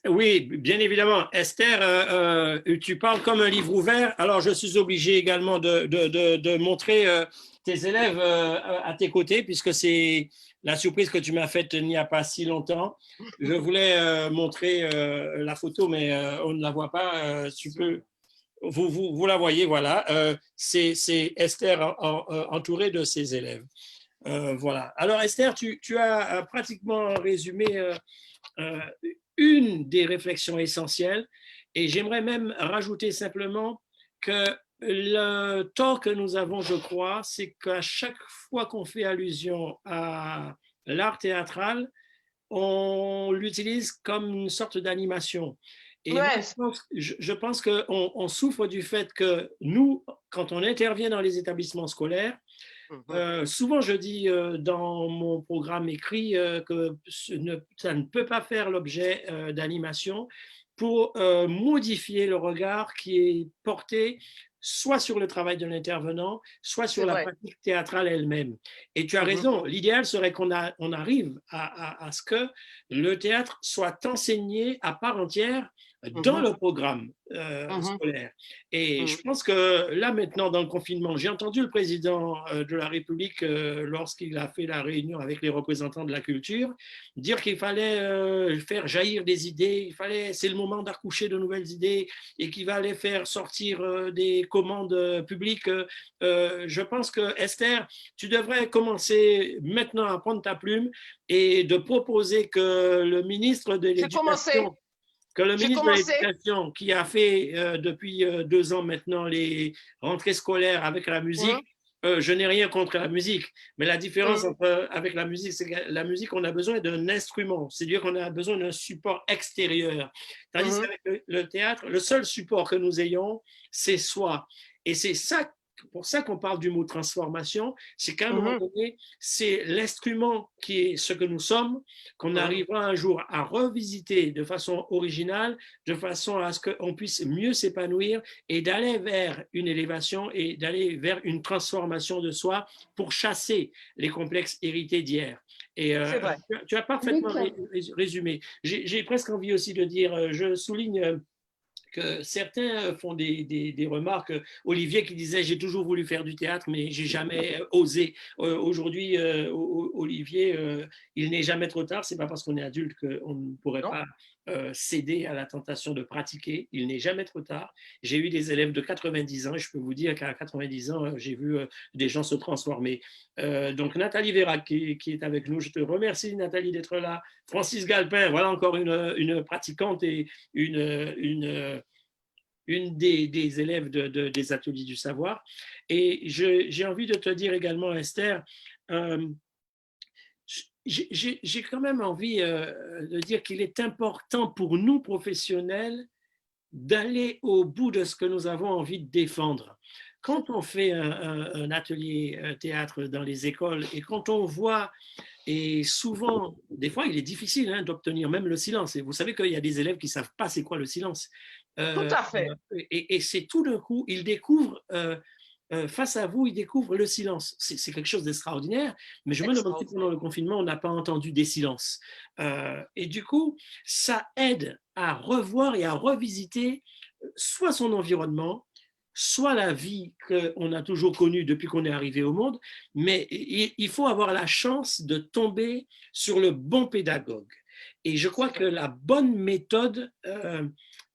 Oui, bien évidemment. Esther, tu parles comme un livre ouvert. Alors, je suis obligé également de montrer tes élèves à tes côtés, puisque c'est la surprise que tu m'as faite il n'y a pas si longtemps. Je voulais montrer la photo, mais on ne la voit pas. Tu peux, vous la voyez, voilà. C'est Esther entourée de ses élèves. Voilà. Alors, Esther, tu as pratiquement résumé une des réflexions essentielles, et j'aimerais même rajouter simplement que Le tort que nous avons, je crois, c'est qu'à chaque fois qu'on fait allusion à l'art théâtral, on l'utilise comme une sorte d'animation. Et moi, Ouais. je pense qu'on souffre du fait que nous, quand on intervient dans les établissements scolaires, Mhm. souvent je dis dans mon programme écrit que ça ne peut pas faire l'objet d'animation pour modifier le regard qui est porté soit sur le travail de l'intervenant, soit sur C'est la vrai. pratique théâtrale elle-même. Et tu as Mhm. raison, l'idéal serait on arrive à ce que le théâtre soit enseigné à part entière dans Mhm. le programme Mhm. scolaire. Et Mhm. je pense que là, maintenant, dans le confinement, j'ai entendu le président de la République, lorsqu'il a fait la réunion avec les représentants de la culture, dire qu'il fallait faire jaillir des idées, c'est le moment d'accoucher de nouvelles idées et qu'il fallait faire sortir des commandes publiques. Je pense que, Esther, tu devrais commencer maintenant à prendre ta plume et de proposer que le ministre de J'ai commencé. l'Éducation J'ai commencé. qui a fait depuis 2 ans maintenant les rentrées scolaires avec la Mhm. musique, je n'ai rien contre la musique, mais la différence Mhm. avec la musique, c'est que la musique, on a besoin d'un instrument, c'est-à-dire qu'on a besoin d'un support extérieur. Tandis Mhm. qu'avec le théâtre, le seul support que nous ayons, c'est soi. Et c'est ça, pour ça qu'on parle du mot transformation, c'est qu'à un moment Mhm. donné, c'est l'instrument qui est ce que nous sommes, qu'on Mhm. arrivera un jour à revisiter de façon originale, de façon à ce qu'on puisse mieux s'épanouir et d'aller vers une élévation et d'aller vers une transformation de soi pour chasser les complexes hérités d'hier. Et C'est vrai. tu as parfaitement Luc, résumé. J'ai presque envie aussi de dire, je souligne que certains font des remarques. Olivier qui disait j'ai toujours voulu faire du théâtre, mais j'ai jamais osé. Aujourd'hui, Olivier, il n'est jamais trop tard. C'est pas parce qu'on est adulte qu'on ne pourrait Non? pas céder à la tentation de pratiquer. Il n'est jamais trop tard. J'ai eu des élèves de 90 ans et je peux vous dire qu'à 90 ans, j'ai vu des gens se transformer. Donc Nathalie Vérac qui est avec nous, je te remercie Nathalie d'être là. Francis Galpin, voilà encore une pratiquante et une des élèves des ateliers du savoir. Et j'ai envie de te dire également, Esther, euh, j'ai quand même envie de dire qu'il est important pour nous professionnels d'aller au bout de ce que nous avons envie de défendre. Quand on fait un atelier théâtre dans les écoles et quand on voit, et souvent, des fois, il est difficile d'obtenir même le silence. Et vous savez qu'il y a des élèves qui ne savent pas c'est quoi le silence. Tout à fait. Et c'est tout d'un coup, ils découvrent face à vous, ils découvrent le silence. C'est quelque chose d'extraordinaire, mais je me demande si pendant Extraordinaire. le confinement, on n'a pas entendu des silences. Et du coup, ça aide à revoir et à revisiter soit son environnement, soit la vie qu'on a toujours connue depuis qu'on est arrivé au monde, mais il faut avoir la chance de tomber sur le bon pédagogue. Et je crois que la bonne méthode,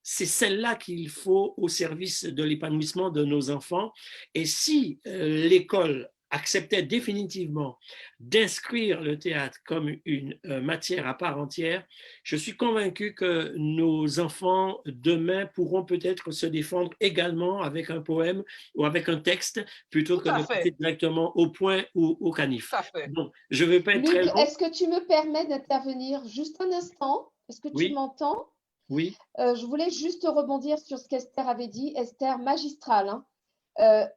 c'est celle-là qu'il faut au service de l'épanouissement de nos enfants. Et si l'école acceptait définitivement d'inscrire le théâtre comme une matière à part entière, je suis convaincu que nos enfants demain pourront peut-être se défendre également avec un poème ou avec un texte plutôt Tout que à de passer fait. directement au point ou au canif. Tout à fait. Bon, je ne vais pas être Luc, très long. est-ce que tu me permets d'intervenir juste un instant? Est-ce que tu Oui, m'entends? oui. Je voulais juste rebondir sur ce qu'Esther avait dit. Esther, magistrale, hein.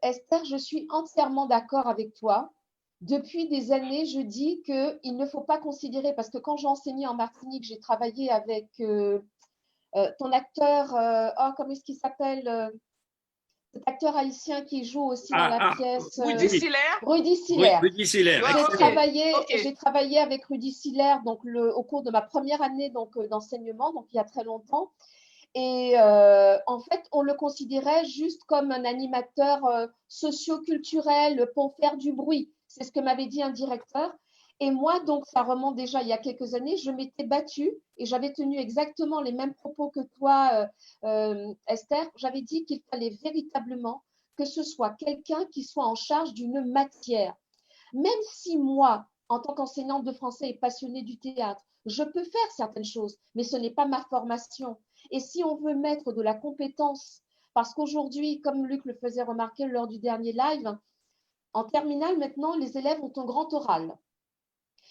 Esther, je suis entièrement d'accord avec toi. Depuis des années, je dis qu'il ne faut pas considérer, parce que quand j'ai enseigné en Martinique, j'ai travaillé avec ton acteur, comment est-ce qu'il s'appelle, cet acteur haïtien qui joue aussi dans Ah, la ah, pièce, Rudy oui, Siller? Rudy Siller. Rudy Siller, Ah, J'ai ok. excellent. travaillé, Ok. j'ai travaillé avec Rudy Siller donc au cours de ma première année d'enseignement, donc il y a très longtemps. Et en fait, on le considérait juste comme un animateur socio-culturel pour faire du bruit. C'est ce que m'avait dit un directeur. Et moi, donc, ça remonte déjà il y a quelques années, je m'étais battue et j'avais tenu exactement les mêmes propos que toi, Esther. J'avais dit qu'il fallait véritablement que ce soit quelqu'un qui soit en charge d'une matière. Même si moi, en tant qu'enseignante de français et passionnée du théâtre, je peux faire certaines choses, mais ce n'est pas ma formation. Et si on veut mettre de la compétence, Parce qu'aujourd'hui, comme Luc le faisait remarquer lors du dernier live, en terminale, maintenant, les élèves ont un grand oral.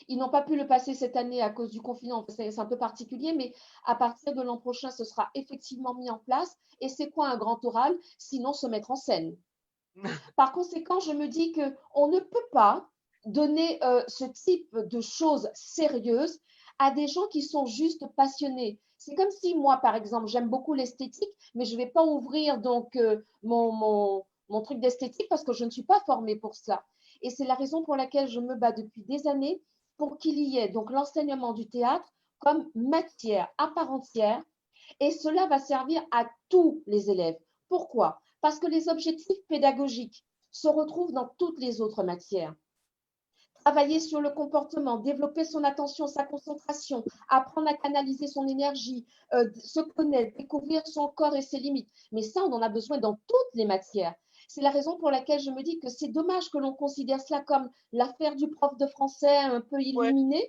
Ils n'ont pas pu le passer cette année à cause du confinement. C'est un peu particulier, mais à partir de l'an prochain, ce sera effectivement mis en place. Et c'est quoi un grand oral? Sinon, se mettre en scène. Par conséquent, je me dis qu'on ne peut pas donner ce type de choses sérieuses à des gens qui sont juste passionnés. C'est comme si moi, par exemple, j'aime beaucoup l'esthétique, mais je ne vais pas ouvrir donc mon truc d'esthétique parce que je ne suis pas formée pour ça. Et c'est la raison pour laquelle je me bats depuis des années pour qu'il y ait donc l'enseignement du théâtre comme matière à part entière. Et cela va servir à tous les élèves. Pourquoi? Parce que les objectifs pédagogiques se retrouvent dans toutes les autres matières. Travailler sur le comportement, développer son attention, sa concentration, apprendre à canaliser son énergie, se connaître, découvrir son corps et ses limites. Mais ça, on en a besoin dans toutes les matières. C'est la raison pour laquelle je me dis que c'est dommage que l'on considère cela comme l'affaire du prof de français un peu illuminé,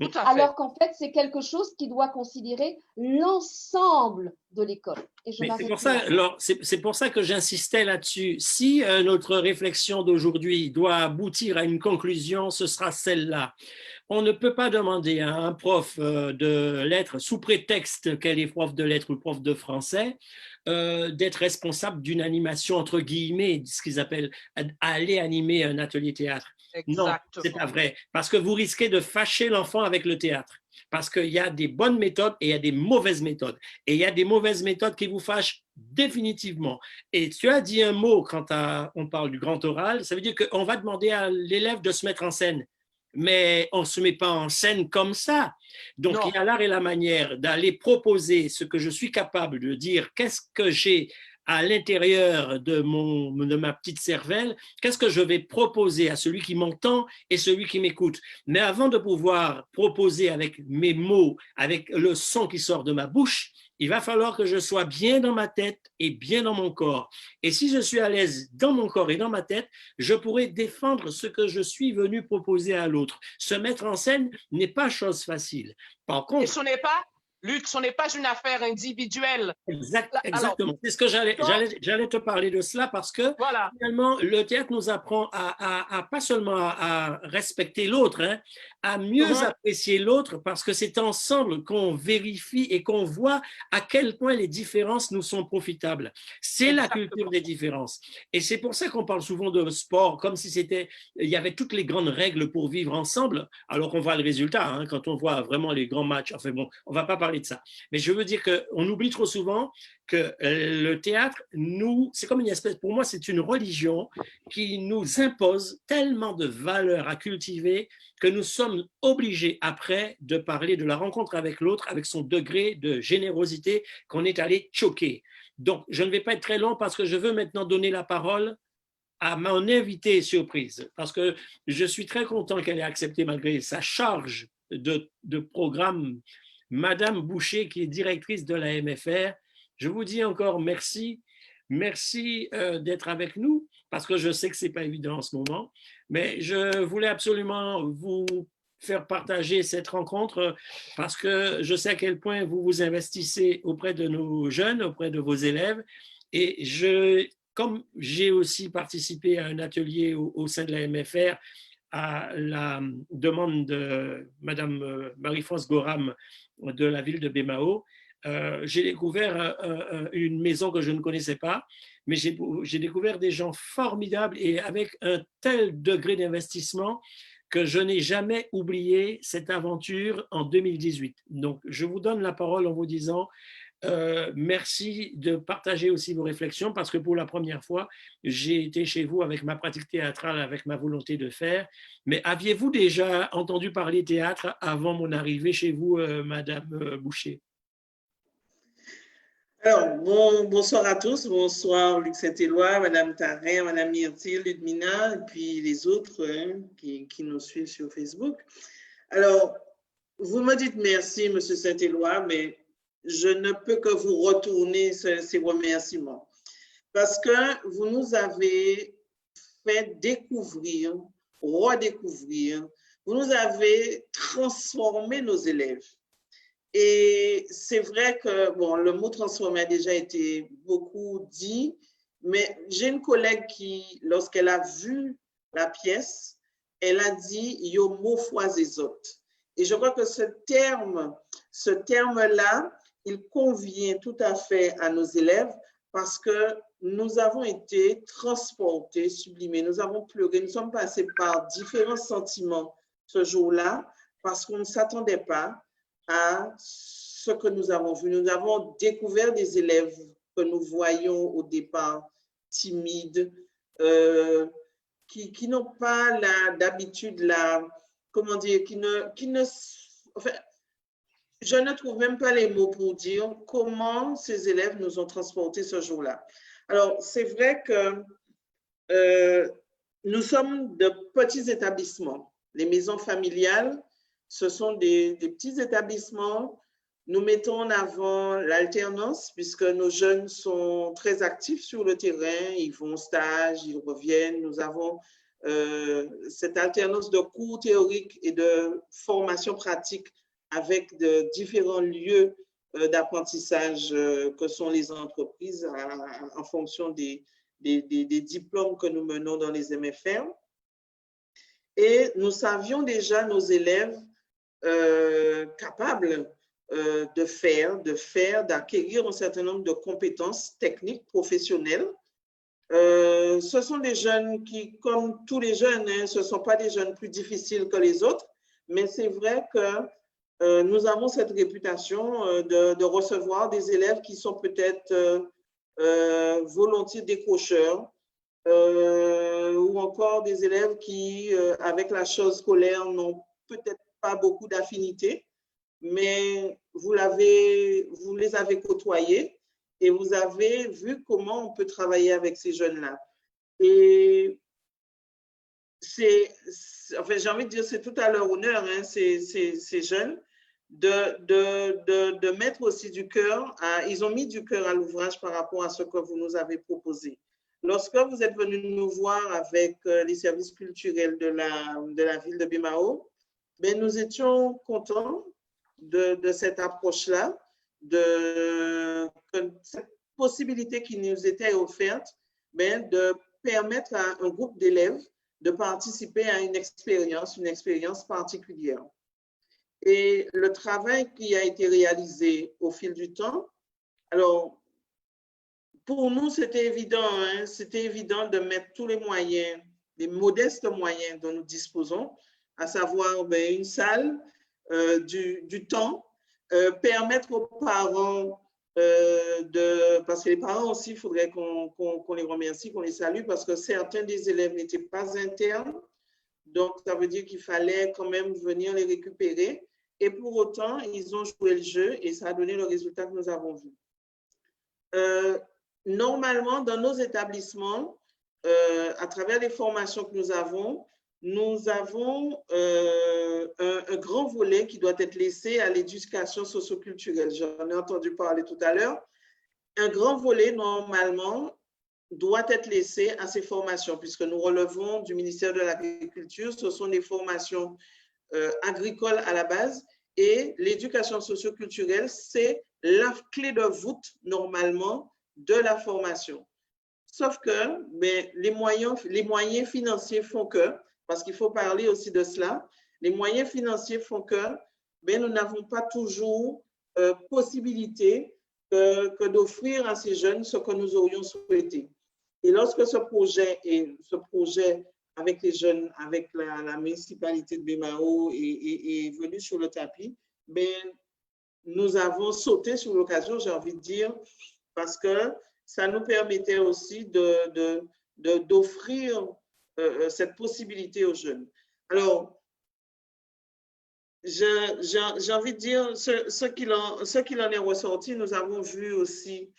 tout à fait. alors qu'en fait, c'est quelque chose qui doit considérer l'ensemble de l'école. C'est pour ça que j'insistais là-dessus. Si notre réflexion d'aujourd'hui doit aboutir à une conclusion, ce sera celle-là. On ne peut pas demander à un prof de lettres, sous prétexte qu'elle est prof de lettres ou prof de français, d'être responsable d'une animation, entre guillemets, ce qu'ils appellent aller animer un atelier théâtre. Exactement. Non, c'est pas vrai, parce que vous risquez de fâcher l'enfant avec le théâtre, parce qu'il y a des bonnes méthodes et il y a des mauvaises méthodes, et il y a des mauvaises méthodes qui vous fâchent définitivement. Et tu as dit un mot quand on parle du grand oral, ça veut dire qu'on va demander à l'élève de se mettre en scène, mais on ne se met pas en scène comme ça. Donc, il y a l'art et la manière d'aller proposer ce que je suis capable de dire, qu'est-ce que j'ai à l'intérieur de ma petite cervelle, qu'est-ce que je vais proposer à celui qui m'entend et celui qui m'écoute. Mais avant de pouvoir proposer avec mes mots, avec le son qui sort de ma bouche, il va falloir que je sois bien dans ma tête et bien dans mon corps. Et si je suis à l'aise dans mon corps et dans ma tête, je pourrai défendre ce que je suis venu proposer à l'autre. Se mettre en scène n'est pas chose facile. Par contre, et ce n'est pas, Luc, ce n'est pas une affaire individuelle. Exactement. C'est ce que j'allais te parler de cela, parce que voilà. Finalement, le théâtre nous apprend à pas seulement à respecter l'autre, hein, à mieux apprécier l'autre, parce que c'est ensemble qu'on vérifie et qu'on voit à quel point les différences nous sont profitables. C'est la culture des différences. Et c'est pour ça qu'on parle souvent de sport, comme si il y avait toutes les grandes règles pour vivre ensemble, alors qu'on voit le résultat, hein, quand on voit vraiment les grands matchs. Enfin bon, on ne va pas parler de ça. Mais je veux dire qu'on oublie trop souvent que le théâtre, c'est comme une espèce, pour moi, c'est une religion qui nous impose tellement de valeurs à cultiver que nous sommes obligés après de parler de la rencontre avec l'autre, avec son degré de générosité qu'on est allé choquer. Donc, je ne vais pas être très long parce que je veux maintenant donner la parole à mon invitée surprise, parce que je suis très content qu'elle ait accepté malgré sa charge de programme, Madame Boucher, qui est directrice de la MFR. Je vous dis encore merci. Merci d'être avec nous, parce que je sais que ce n'est pas évident en ce moment, mais je voulais absolument vous faire partager cette rencontre parce que je sais à quel point vous vous investissez auprès de nos jeunes, auprès de vos élèves. Et comme j'ai aussi participé à un atelier au sein de la MFR, à la demande de Madame Marie-France Gorham de la ville de Bémao, j'ai découvert une maison que je ne connaissais pas, mais j'ai découvert des gens formidables et avec un tel degré d'investissement que je n'ai jamais oublié cette aventure en 2018. Donc, je vous donne la parole en vous disant merci de partager aussi vos réflexions, parce que pour la première fois, j'ai été chez vous avec ma pratique théâtrale, avec ma volonté de faire. Mais aviez-vous déjà entendu parler théâtre avant mon arrivée chez vous, Madame Boucher? Alors, bonsoir à tous. Bonsoir Luc Saint-Éloi, Madame Tarin, Madame Myrtille, Ludmina, et puis les autres qui nous suivent sur Facebook. Alors, vous me dites merci, Monsieur Saint-Éloi, mais je ne peux que vous retourner ces remerciements parce que vous nous avez fait découvrir, redécouvrir, vous nous avez transformé nos élèves. Et c'est vrai que, bon, le mot transformer a déjà été beaucoup dit, mais j'ai une collègue qui, lorsqu'elle a vu la pièce, elle a dit « yo mot foisezot ». Et je crois que ce terme-là, il convient tout à fait à nos élèves parce que nous avons été transportés, sublimés, nous avons pleuré, nous sommes passés par différents sentiments ce jour-là parce qu'on ne s'attendait pas à ce que nous avons vu. Nous avons découvert des élèves que nous voyions au départ timides, qui n'ont pas d'habitude, comment dire, enfin, je ne trouve même pas les mots pour dire comment ces élèves nous ont transportés ce jour-là. Alors, c'est vrai que nous sommes de petits établissements. Les maisons familiales, ce sont des petits établissements. Nous mettons en avant l'alternance puisque nos jeunes sont très actifs sur le terrain. Ils vont au stage, ils reviennent. Nous avons cette alternance de cours théoriques et de formation pratique avec de différents lieux d'apprentissage que sont les entreprises en fonction des diplômes que nous menons dans les MFR. Et nous savions déjà nos élèves capables d'acquérir un certain nombre de compétences techniques, professionnelles. Ce sont des jeunes qui, comme tous les jeunes, hein, ce ne sont pas des jeunes plus difficiles que les autres, mais c'est vrai que nous avons cette réputation de recevoir des élèves qui sont peut-être volontiers décrocheurs, ou encore des élèves qui, avec la chose scolaire, n'ont peut-être pas beaucoup d'affinité, mais vous les avez côtoyés et vous avez vu comment on peut travailler avec ces jeunes-là. Et enfin, j'ai envie de dire, c'est tout à leur honneur, hein, ces jeunes, de mettre aussi du cœur, ils ont mis du cœur à l'ouvrage par rapport à ce que vous nous avez proposé. Lorsque vous êtes venu nous voir avec les services culturels de la ville de Bimao, ben, nous étions contents de cette approche-là, de cette possibilité qui nous était offerte, ben, de permettre à un groupe d'élèves de participer à une expérience particulière. Et le travail qui a été réalisé au fil du temps, alors, pour nous, c'était évident, hein, c'était évident de mettre tous les moyens, les modestes moyens dont nous disposons, à savoir ben, une salle, du temps, permettre aux parents parce que les parents aussi, il faudrait qu'on les remercie, qu'on les salue, parce que certains des élèves n'étaient pas internes, donc ça veut dire qu'il fallait quand même venir les récupérer, et pour autant, ils ont joué le jeu et ça a donné le résultat que nous avons vu. Normalement, dans nos établissements, à travers les formations que nous avons un grand volet qui doit être laissé à l'éducation socioculturelle. J'en ai entendu parler tout à l'heure. Un grand volet, normalement, doit être laissé à ces formations, puisque nous relevons du ministère de l'Agriculture. Ce sont des formations agricoles à la base, et l'éducation socioculturelle, c'est la clé de voûte, normalement, de la formation. Sauf que mais les moyens financiers font que, parce qu'il faut parler aussi de cela, les moyens financiers font que mais nous n'avons pas toujours possibilité que d'offrir à ces jeunes ce que nous aurions souhaité. Et lorsque ce projet avec les jeunes, avec la municipalité de Bimao est venu sur le tapis, ben, nous avons sauté sur l'occasion, j'ai envie de dire, parce que ça nous permettait aussi d'offrir cette possibilité aux jeunes. Alors, j'ai envie de dire, ce qu'il en est ressorti, nous avons vu aussi,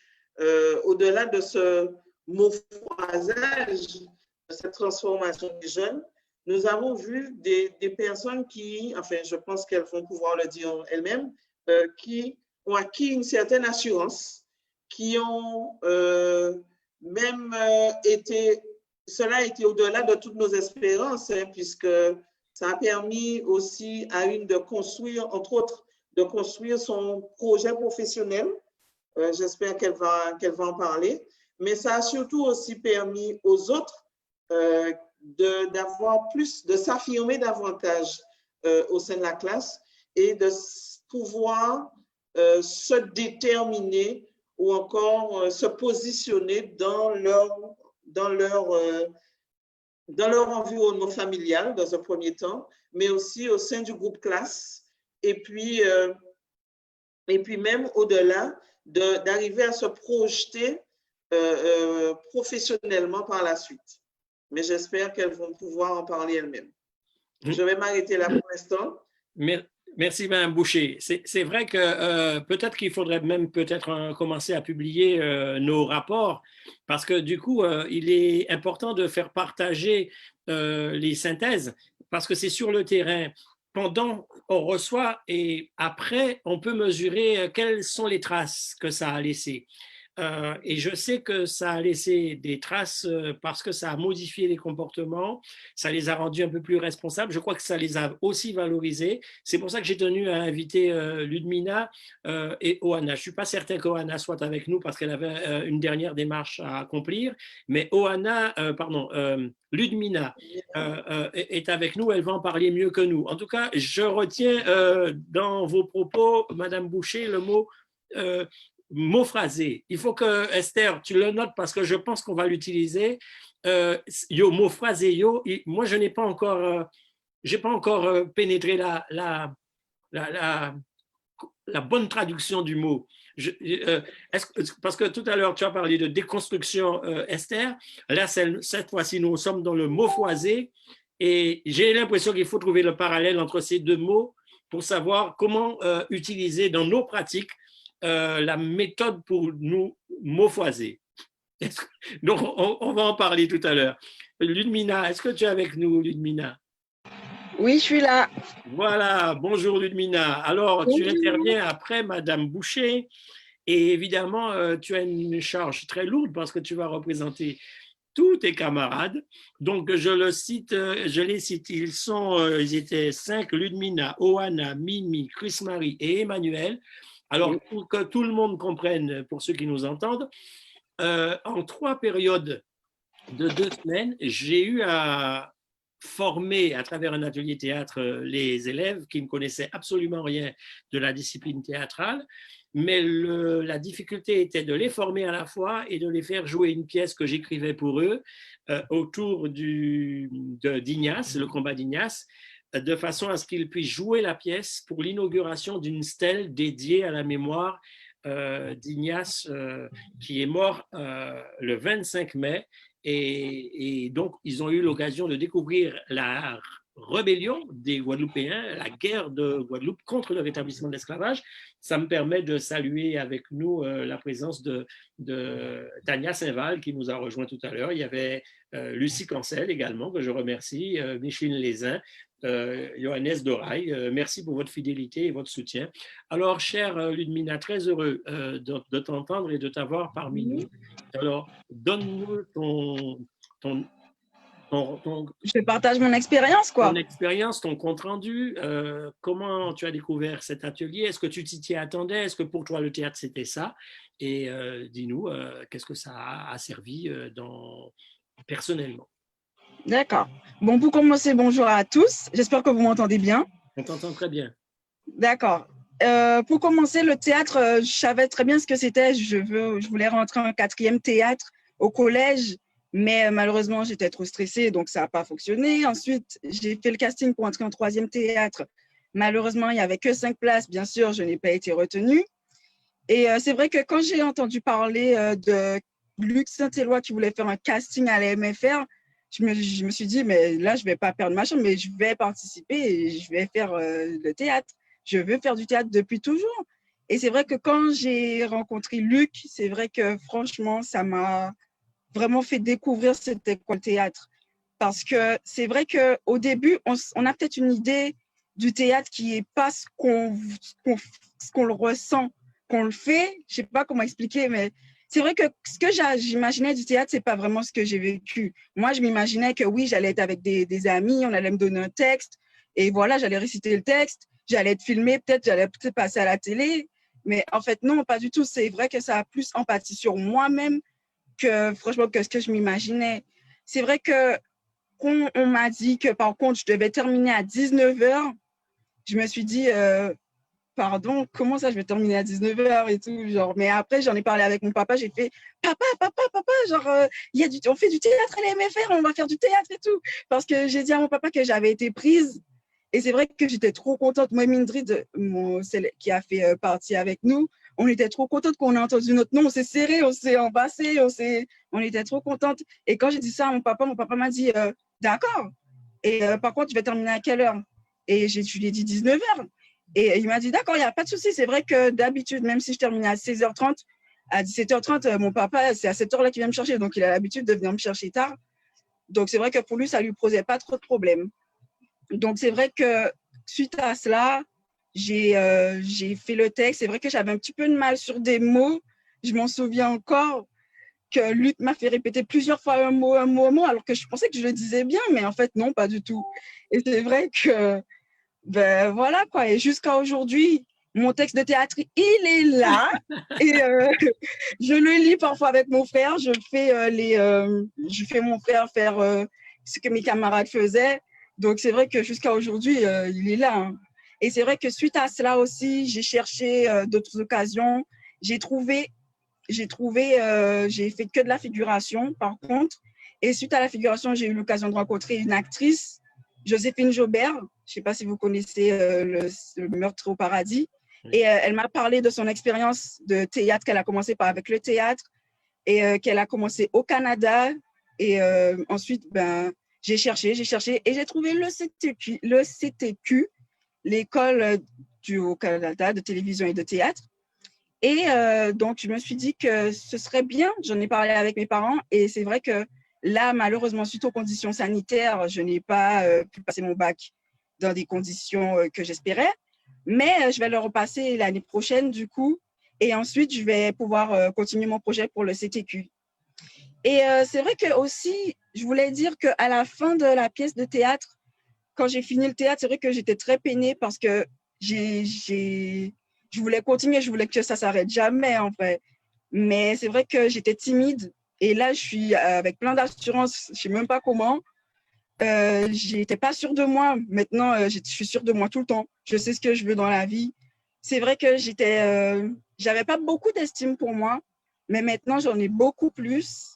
au-delà de ce morphosage, de cette transformation des jeunes, nous avons vu des personnes qui, enfin, je pense qu'elles vont pouvoir le dire elles-mêmes, qui ont acquis une certaine assurance, qui ont même cela a été au-delà de toutes nos espérances, hein, puisque ça a permis aussi à une de construire, entre autres, de construire son projet professionnel. J'espère qu'elle va en parler. Mais ça a surtout aussi permis aux autres d'avoir plus, de s'affirmer davantage au sein de la classe et de pouvoir se déterminer ou encore se positionner dans leur environnement familial dans un premier temps, mais aussi au sein du groupe classe. Et puis même au-delà, d'arriver à se projeter professionnellement par la suite. Mais j'espère qu'elles vont pouvoir en parler elles-mêmes. Je vais m'arrêter là pour l'instant. Merci, Mme Boucher. C'est vrai que peut-être qu'il faudrait même commencer à publier nos rapports, parce que du coup, il est important de faire partager les synthèses, parce que c'est sur le terrain. Pendant, on reçoit et après, on peut mesurer quelles sont les traces que ça a laissées. Et je sais que ça a laissé des traces parce que ça a modifié les comportements, ça les a rendus un peu plus responsables. Je crois que ça les a aussi valorisés. C'est pour ça que j'ai tenu à inviter Ludmina et Ohana. Je ne suis pas certain qu'Ohana soit avec nous parce qu'elle avait une dernière démarche à accomplir, mais Ludmina est avec nous, elle va en parler mieux que nous. En tout cas, je retiens dans vos propos, Madame Boucher, le mot phrasé. Il faut que, Esther, tu le notes parce que je pense qu'on va l'utiliser. Mot phrasé, moi, je n'ai pas encore, pénétré la bonne traduction du mot. Parce que tout à l'heure, tu as parlé de déconstruction, Esther. Là, cette fois-ci, nous sommes dans le mot phrasé et j'ai l'impression qu'il faut trouver le parallèle entre ces deux mots pour savoir comment utiliser dans nos pratiques la méthode pour nous mophoiser. Donc, on va en parler tout à l'heure. Ludmina, est-ce que tu es avec nous, Ludmina? Oui, je suis là. Voilà, bonjour Ludmina. Alors, bonjour. Tu interviens après Madame Boucher et évidemment, tu as une charge très lourde parce que tu vas représenter tous tes camarades. Donc, je les cite, ils étaient 5, Ludmina, Ohana, Mimi, Chris-Marie et Emmanuel. Alors, pour que tout le monde comprenne, pour ceux qui nous entendent, en 3 périodes de 2 semaines, j'ai eu à former à travers un atelier théâtre les élèves qui ne connaissaient absolument rien de la discipline théâtrale, mais la difficulté était de les former à la fois et de les faire jouer une pièce que j'écrivais pour eux autour d'Ignace, le combat d'Ignace, de façon à ce qu'ils puissent jouer la pièce pour l'inauguration d'une stèle dédiée à la mémoire d'Ignace qui est mort le 25 mai. Et donc, ils ont eu l'occasion de découvrir la rébellion des Guadeloupéens, la guerre de Guadeloupe contre le rétablissement de l'esclavage. Ça me permet de saluer avec nous la présence de Tania Saint-Val qui nous a rejoint tout à l'heure. Il y avait Lucie Cancel également, que je remercie, Micheline Lézin, Johannes Doraille. Merci pour votre fidélité et votre soutien. Alors, chère Ludmina, très heureux de t'entendre et de t'avoir parmi nous. Alors, donne-nous je partage mon expérience, quoi. Ton expérience, ton compte-rendu, comment tu as découvert cet atelier? Est-ce que tu t'y attendais? Est-ce que pour toi, le théâtre, c'était ça? Et dis-nous, qu'est-ce que ça a servi personnellement? D'accord. Bon, pour commencer, bonjour à tous. J'espère que vous m'entendez bien. On t'entend très bien. D'accord. Pour commencer, le théâtre, je savais très bien ce que c'était. Je voulais rentrer en 4e théâtre au collège, mais malheureusement, j'étais trop stressée, donc ça n'a pas fonctionné. Ensuite, j'ai fait le casting pour entrer en 3e théâtre. Malheureusement, il n'y avait que 5 places. Bien sûr, je n'ai pas été retenue. Et c'est vrai que quand j'ai entendu parler de Luc Saint-Éloi qui voulait faire un casting à la MFR, je me suis dit, mais là, je ne vais pas perdre ma chance, mais je vais participer et je vais faire le théâtre. Je veux faire du théâtre depuis toujours. Et c'est vrai que quand j'ai rencontré Luc, c'est vrai que franchement, ça m'a vraiment fait découvrir c'était quoi le théâtre. Parce que c'est vrai qu'au début, on a peut-être une idée du théâtre qui n'est pas ce qu'on le ressent, qu'on le fait. Je ne sais pas comment expliquer, mais c'est vrai que ce que j'imaginais du théâtre, ce n'est pas vraiment ce que j'ai vécu. Moi, je m'imaginais que oui, j'allais être avec des amis, on allait me donner un texte, et voilà, j'allais réciter le texte. j'allais être filmée, peut-être j'allais peut-être passer à la télé. Mais en fait, non, pas du tout. C'est vrai que ça a plus empathie sur moi-même que, franchement, que ce que je m'imaginais. C'est vrai que quand on m'a dit que, par contre, je devais terminer à 19h, je me suis dit, pardon, comment ça, je vais terminer à 19h et tout, genre. Mais après, j'en ai parlé avec mon papa, j'ai fait, papa, genre, on fait du théâtre à l'MFR, on va faire du théâtre et tout. Parce que j'ai dit à mon papa que j'avais été prise. Et c'est vrai que j'étais trop contente. Moi, Mindrid, celle qui a fait partie avec nous, on était trop contente qu'on ait entendu notre nom. On s'est serré, on s'est embrassé, on était trop contente. Et quand j'ai dit ça à mon papa m'a dit, d'accord. Et par contre, tu vas terminer à quelle heure? Et je lui ai dit 19h. Et il m'a dit, d'accord, il n'y a pas de souci. C'est vrai que d'habitude, même si je terminais à 16h30, à 17h30, mon papa, c'est à cette heure-là qu'il vient me chercher. Donc, il a l'habitude de venir me chercher tard. Donc, c'est vrai que pour lui, ça ne lui posait pas trop de problèmes. Donc, c'est vrai que suite à cela, j'ai fait le texte. C'est vrai que j'avais un petit peu de mal sur des mots. Je m'en souviens encore que Luc m'a fait répéter plusieurs fois un mot, alors que je pensais que je le disais bien, mais en fait, non, pas du tout. Et c'est vrai que, ben voilà quoi. Et jusqu'à aujourd'hui, mon texte de théâtre, il est là. Et je le lis parfois avec mon frère. Je fais mon frère faire ce que mes camarades faisaient. Donc, c'est vrai que jusqu'à aujourd'hui, il est là. Hein. Et c'est vrai que suite à cela aussi, j'ai cherché d'autres occasions. J'ai fait que de la figuration, par contre. Et suite à la figuration, j'ai eu l'occasion de rencontrer une actrice, Joséphine Jobert. Je ne sais pas si vous connaissez le Meurtre au paradis. Et elle m'a parlé de son expérience de théâtre, qu'elle a commencé avec le théâtre et qu'elle a commencé au Canada. Et ensuite, j'ai cherché et j'ai trouvé le CTQ, l'école au Canada de télévision et de théâtre. Et donc, je me suis dit que ce serait bien. J'en ai parlé avec mes parents et c'est vrai que là, malheureusement, suite aux conditions sanitaires, je n'ai pas pu passer mon bac dans des conditions que j'espérais. Mais je vais le repasser l'année prochaine, du coup. Et ensuite, je vais pouvoir continuer mon projet pour le CTQ. Et c'est vrai que aussi, je voulais dire qu'à la fin de la pièce de théâtre, quand j'ai fini le théâtre, c'est vrai que j'étais très peinée parce que je voulais continuer, je voulais que ça s'arrête jamais en fait. Mais c'est vrai que j'étais timide et là, je suis avec plein d'assurance, je ne sais même pas comment. J'étais pas sûre de moi. Maintenant, je suis sûre de moi tout le temps. Je sais ce que je veux dans la vie. C'est vrai que j'avais pas beaucoup d'estime pour moi, mais maintenant, j'en ai beaucoup plus.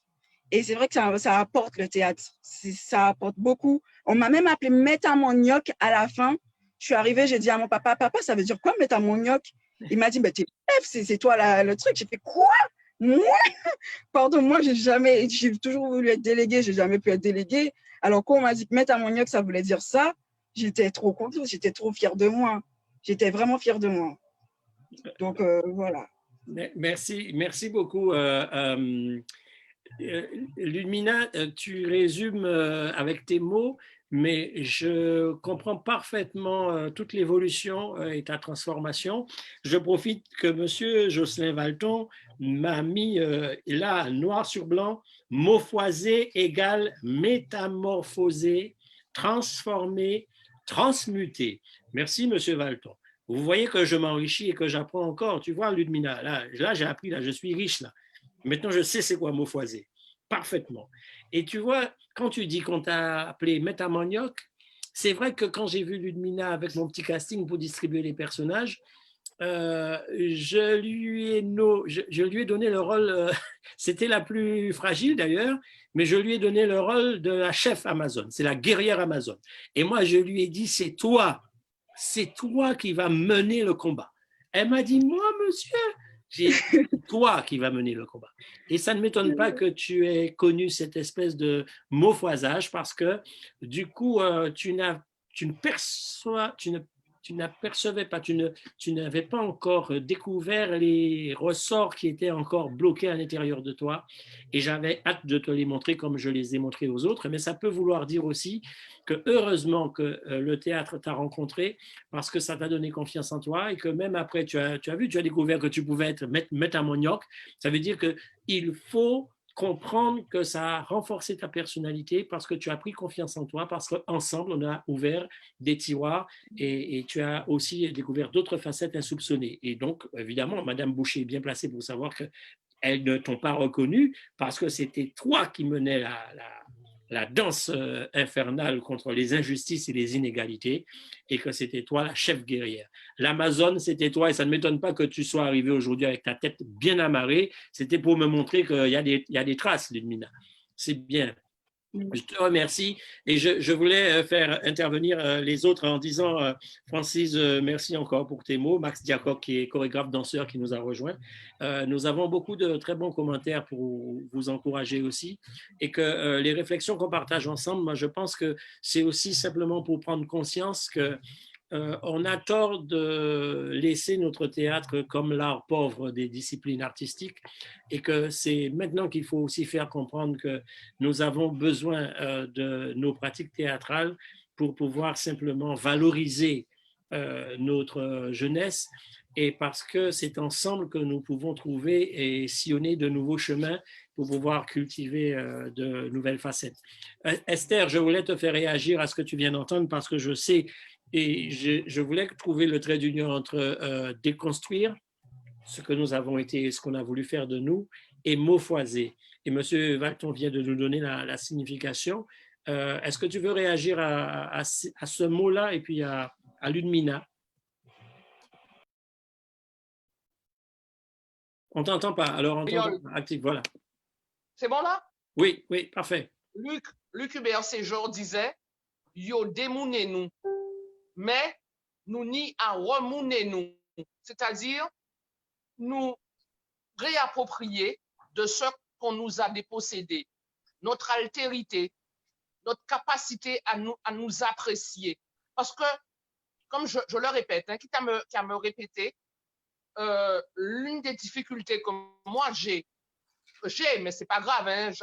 Et c'est vrai que ça apporte le théâtre. Ça apporte beaucoup. On m'a même appelé métamoniaque à la fin. Je suis arrivée, j'ai dit à mon papa, ça veut dire quoi métamoniaque? Il m'a dit, t'es bref, c'est toi le truc. J'ai fait quoi? Moi? Pardon, moi, j'ai toujours voulu être déléguée, j'ai jamais pu être déléguée. Alors, quand on m'a dit que métamoniaque, ça voulait dire ça, j'étais trop contente, j'étais trop fière de moi. J'étais vraiment fière de moi. Donc, voilà. Merci beaucoup. Ludmina, tu résumes avec tes mots, mais je comprends parfaitement toute l'évolution et ta transformation. Je profite que M. Jocelyn Valton m'a mis là, noir sur blanc, mophoisé égale métamorphosé, transformé, transmuté. Merci, M. Valton. Vous voyez que je m'enrichis et que j'apprends encore. Tu vois, Ludmina, là j'ai appris, là, je suis riche, là. Maintenant, je sais c'est quoi mophoisé. Parfaitement. Et tu vois, quand tu dis qu'on t'a appelé métamoniaque, c'est vrai que quand j'ai vu Ludmina avec mon petit casting pour distribuer les personnages, je lui ai donné le rôle, c'était la plus fragile d'ailleurs, mais je lui ai donné le rôle de la chef Amazon, c'est la guerrière Amazon. Et moi, je lui ai dit, c'est toi qui vas mener le combat. Elle m'a dit, moi, monsieur, c'est toi qui vas mener le combat. Et ça ne m'étonne pas que tu aies connu cette espèce de mophoisage parce que du coup, tu n'apercevais pas, tu n'avais pas encore découvert les ressorts qui étaient encore bloqués à l'intérieur de toi. Et j'avais hâte de te les montrer comme je les ai montrés aux autres. Mais ça peut vouloir dire aussi que heureusement que le théâtre t'a rencontré parce que ça t'a donné confiance en toi et que même après, tu as découvert que tu pouvais être métamoniaque. Ça veut dire qu'il faut comprendre que ça a renforcé ta personnalité parce que tu as pris confiance en toi, parce qu'ensemble, on a ouvert des tiroirs et tu as aussi découvert d'autres facettes insoupçonnées. Et donc, évidemment, Madame Boucher est bien placée pour savoir qu'elles ne t'ont pas reconnu parce que c'était toi qui menais la danse infernale contre les injustices et les inégalités et que c'était toi la chef guerrière. L'Amazone, c'était toi et ça ne m'étonne pas que tu sois arrivé aujourd'hui avec ta tête bien amarrée. C'était pour me montrer qu'il y a des traces, Ludmina. C'est bien. Je te remercie et je voulais faire intervenir les autres en disant, Francis, merci encore pour tes mots. Max Diacob, qui est chorégraphe danseur, qui nous a rejoint. Nous avons beaucoup de très bons commentaires pour vous encourager aussi et que les réflexions qu'on partage ensemble, moi je pense que c'est aussi simplement pour prendre conscience que on a tort de laisser notre théâtre comme l'art pauvre des disciplines artistiques et que c'est maintenant qu'il faut aussi faire comprendre que nous avons besoin de nos pratiques théâtrales pour pouvoir simplement valoriser notre jeunesse et parce que c'est ensemble que nous pouvons trouver et sillonner de nouveaux chemins pour pouvoir cultiver de nouvelles facettes. Esther, je voulais te faire réagir à ce que tu viens d'entendre parce que je sais et je voulais trouver le trait d'union entre déconstruire ce que nous avons été et ce qu'on a voulu faire de nous et maufoiser. Et M. Valton vient de nous donner la signification. Est-ce que tu veux réagir à ce mot-là et puis à Ludmina? On ne t'entend pas. Alors, on t'entend actif. Voilà. C'est bon là? Oui, oui, parfait. Luc Hubert Séjour disait « Yo démounez nous ». Mais nous n'y à remouner nous, c'est-à-dire nous réapproprier de ce qu'on nous a dépossédé, notre altérité, notre capacité à nous apprécier. Parce que, comme je le répète, quitte à me répéter, l'une des difficultés que moi j'ai, mais c'est pas grave,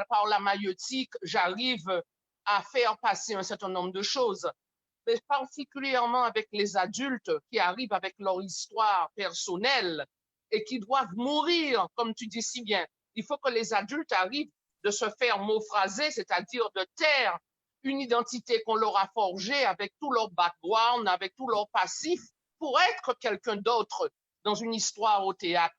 par la maïeutique, j'arrive à faire passer un certain nombre de choses. Mais particulièrement avec les adultes qui arrivent avec leur histoire personnelle et qui doivent mourir, comme tu dis si bien. Il faut que les adultes arrivent de se faire mauphraser, c'est-à-dire de taire une identité qu'on leur a forgée avec tout leur background, avec tout leur passif, pour être quelqu'un d'autre dans une histoire au théâtre,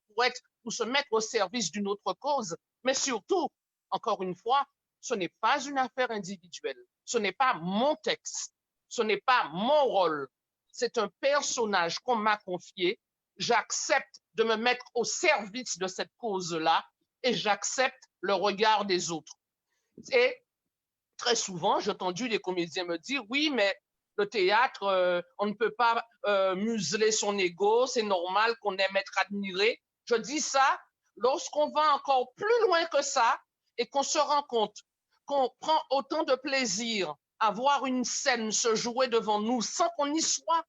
pour se mettre au service d'une autre cause. Mais surtout, encore une fois, ce n'est pas une affaire individuelle. Ce n'est pas mon texte. Ce n'est pas mon rôle, c'est un personnage qu'on m'a confié. J'accepte de me mettre au service de cette cause-là et j'accepte le regard des autres. Et très souvent, j'ai entendu des comédiens me dire « Oui, mais le théâtre, on ne peut pas museler son ego, c'est normal qu'on aime être admiré. » Je dis ça lorsqu'on va encore plus loin que ça et qu'on se rend compte qu'on prend autant de plaisir à voir une scène se jouer devant nous sans qu'on y soit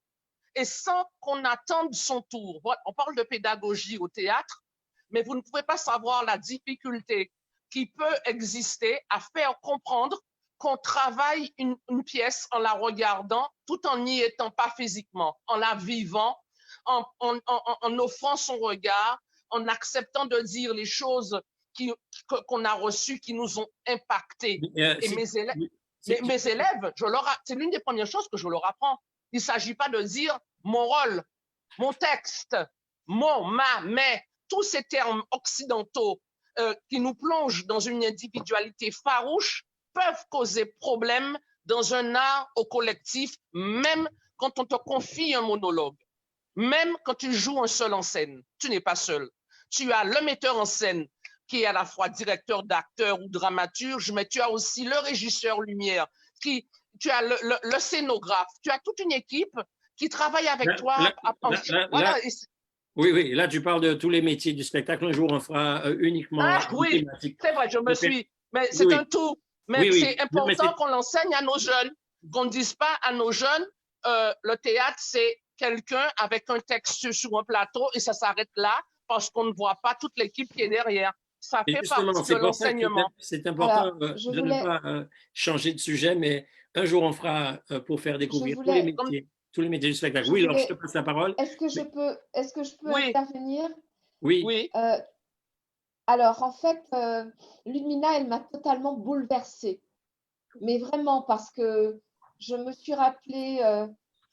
et sans qu'on attende son tour. On parle de pédagogie au théâtre, mais vous ne pouvez pas savoir la difficulté qui peut exister à faire comprendre qu'on travaille une pièce en la regardant tout en n'y étant pas physiquement, en la vivant, en offrant son regard, en acceptant de dire les choses qu'on a reçues, qui nous ont impactés. Et mes élèves... Mes élèves, c'est l'une des premières choses que je leur apprends. Il ne s'agit pas de dire mon rôle, mon texte, mais, tous ces termes occidentaux qui nous plongent dans une individualité farouche peuvent causer problème dans un art au collectif, même quand on te confie un monologue, même quand tu joues un seul en scène. Tu n'es pas seul. Tu as le metteur en scène qui est à la fois directeur d'acteur ou dramaturge, mais tu as aussi le régisseur lumière, tu as le scénographe, tu as toute une équipe qui travaille avec toi. Oui, là tu parles de tous les métiers du spectacle. Un jour on fera uniquement oui, thématique. C'est vrai, je me suis, mais c'est un tout. Mais c'est important qu'on l'enseigne à nos jeunes, qu'on ne dise pas à nos jeunes, le théâtre c'est quelqu'un avec un texte sur un plateau et ça s'arrête là parce qu'on ne voit pas toute l'équipe qui est derrière. Ça fait partie de l'enseignement. C'est important de ne pas changer de sujet, mais un jour on fera pour faire découvrir tous les métiers du spectacle. Oui, alors je te passe la parole. Est-ce que je peux intervenir? Oui. Alors, en fait, Ludmina, elle m'a totalement bouleversée. Mais vraiment, parce que je me suis rappelé